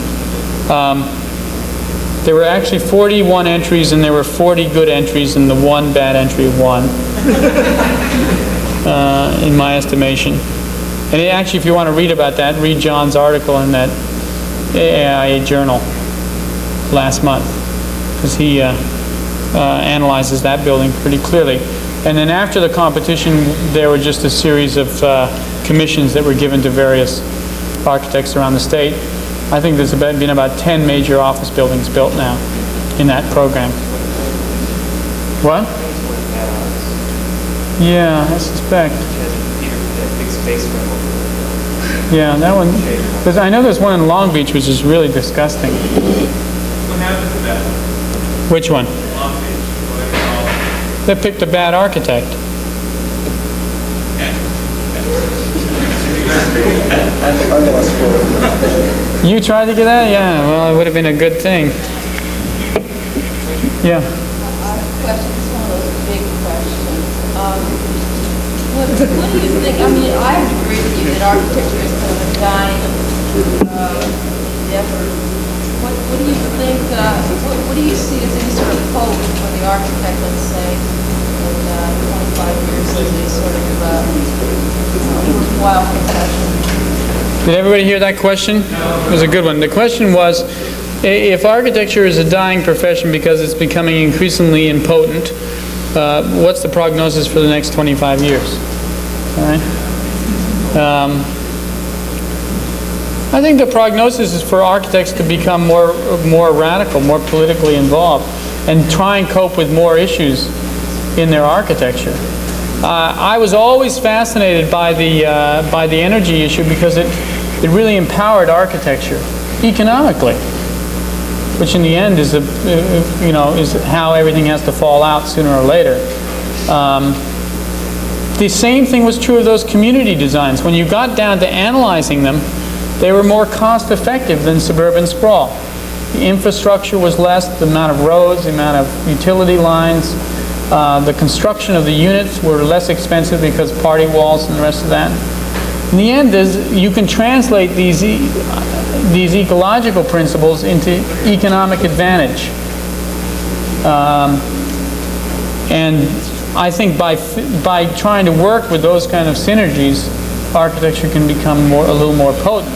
There were actually 41 entries, and there were 40 good entries, and the one bad entry won, in my estimation. And actually, if you want to read about that, read John's article in that AIA journal last month, because he analyzes that building pretty clearly. And then after the competition, there were just a series of commissions that were given to various architects around the state. I think there's been about 10 major office buildings built now in that program. What? Yeah, I suspect. Yeah, that one. I know there's one in Long Beach which is really disgusting. What happened to that? Which one? Long Beach, whatever it's called. They picked a bad architect. You tried to get that? Yeah, well, it would have been a good thing. Yeah. I have a question. It's one of those big questions. What do you think? I mean, I agree with you that architecture is kind of a dying effort. What do you think? What do you see as any sort of hope for the architect, let's say, in 25 years as a sort of worthwhile profession? Did everybody hear that question? It was a good one. The question was, If architecture is a dying profession because it's becoming increasingly impotent, what's the prognosis for the next 25 years? All right. I think the prognosis is for architects to become more radical, more politically involved, and try and cope with more issues in their architecture. I was always fascinated by the energy issue because it really empowered architecture economically, which in the end is is how everything has to fall out sooner or later. The same thing was true of those community designs. When you got down to analyzing them, they were more cost effective than suburban sprawl. The infrastructure was less, the amount of roads, the amount of utility lines, the construction of the units were less expensive because party walls and the rest of that. In the end, you can translate these ecological principles into economic advantage. And I think by trying to work with those kind of synergies, architecture can become a little more potent.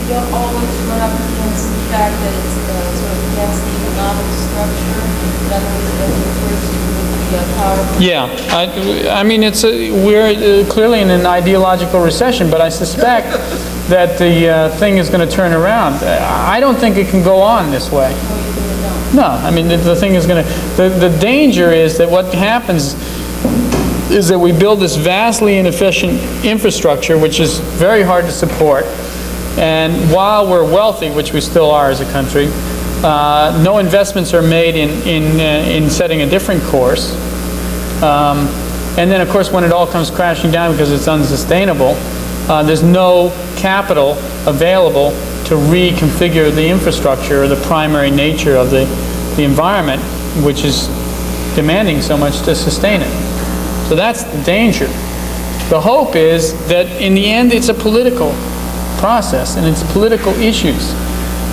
You don't always run up against the fact that it's sort of against the economic structure. In other words, it refers to the power. Yeah, I mean, we're clearly in an ideological recession, but I suspect that the thing is going to turn around. I don't think it can go on this way. No, I mean, the thing is going to... The danger is that what happens is that we build this vastly inefficient infrastructure, which is very hard to support, and while we're wealthy, which we still are as a country, no investments are made in setting a different course. And then, of course, when it all comes crashing down because it's unsustainable, there's no capital available to reconfigure the infrastructure or the primary nature of the environment, which is demanding so much to sustain it. So that's the danger. The hope is that in the end it's a political process and it's political issues.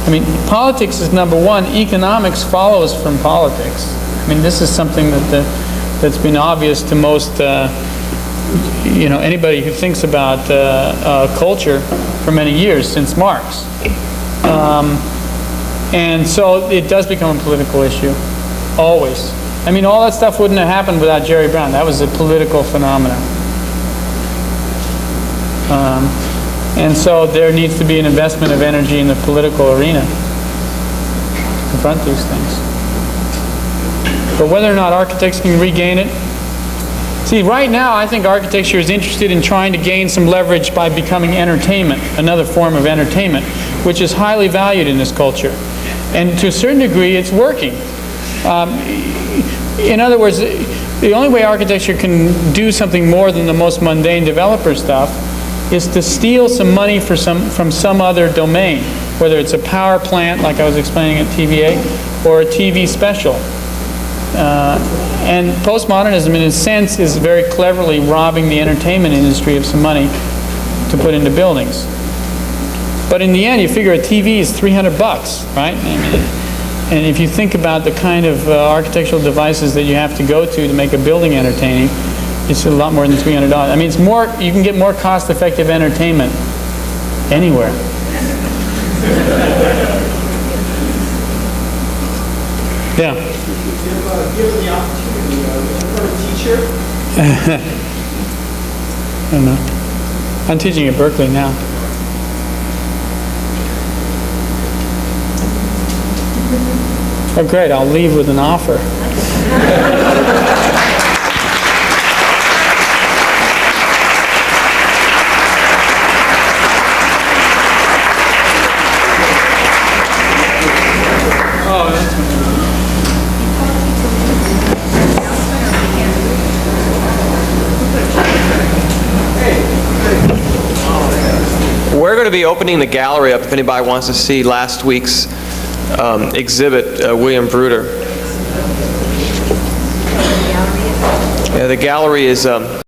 I mean, politics is number one. Economics follows from politics. I mean, this is something that's been obvious to most anybody who thinks about culture for many years, since Marx. And so it does become a political issue, always. I mean, all that stuff wouldn't have happened without Jerry Brown. That was a political phenomenon. And so there needs to be an investment of energy in the political arena to confront these things. But whether or not architects can regain it, see, right now I think architecture is interested in trying to gain some leverage by becoming entertainment, another form of entertainment, which is highly valued in this culture. And to a certain degree, it's working. In other words, the only way architecture can do something more than the most mundane developer stuff is to steal some money from some other domain, whether it's a power plant, like I was explaining at TVA, or a TV special. And postmodernism, in a sense, is very cleverly robbing the entertainment industry of some money to put into buildings. But in the end, you figure a TV is $300, right? I mean, and if you think about the kind of architectural devices that you have to go to make a building entertaining, it's a lot more than $300. I mean, it's more. You can get more cost-effective entertainment anywhere. Yeah. Given the opportunity, would you become a teacher? I don't know. I'm teaching at Berkeley now. Oh, great. I'll leave with an offer. We're going to be opening the gallery up if anybody wants to see last week's exhibit, William Bruder. Yeah, the gallery is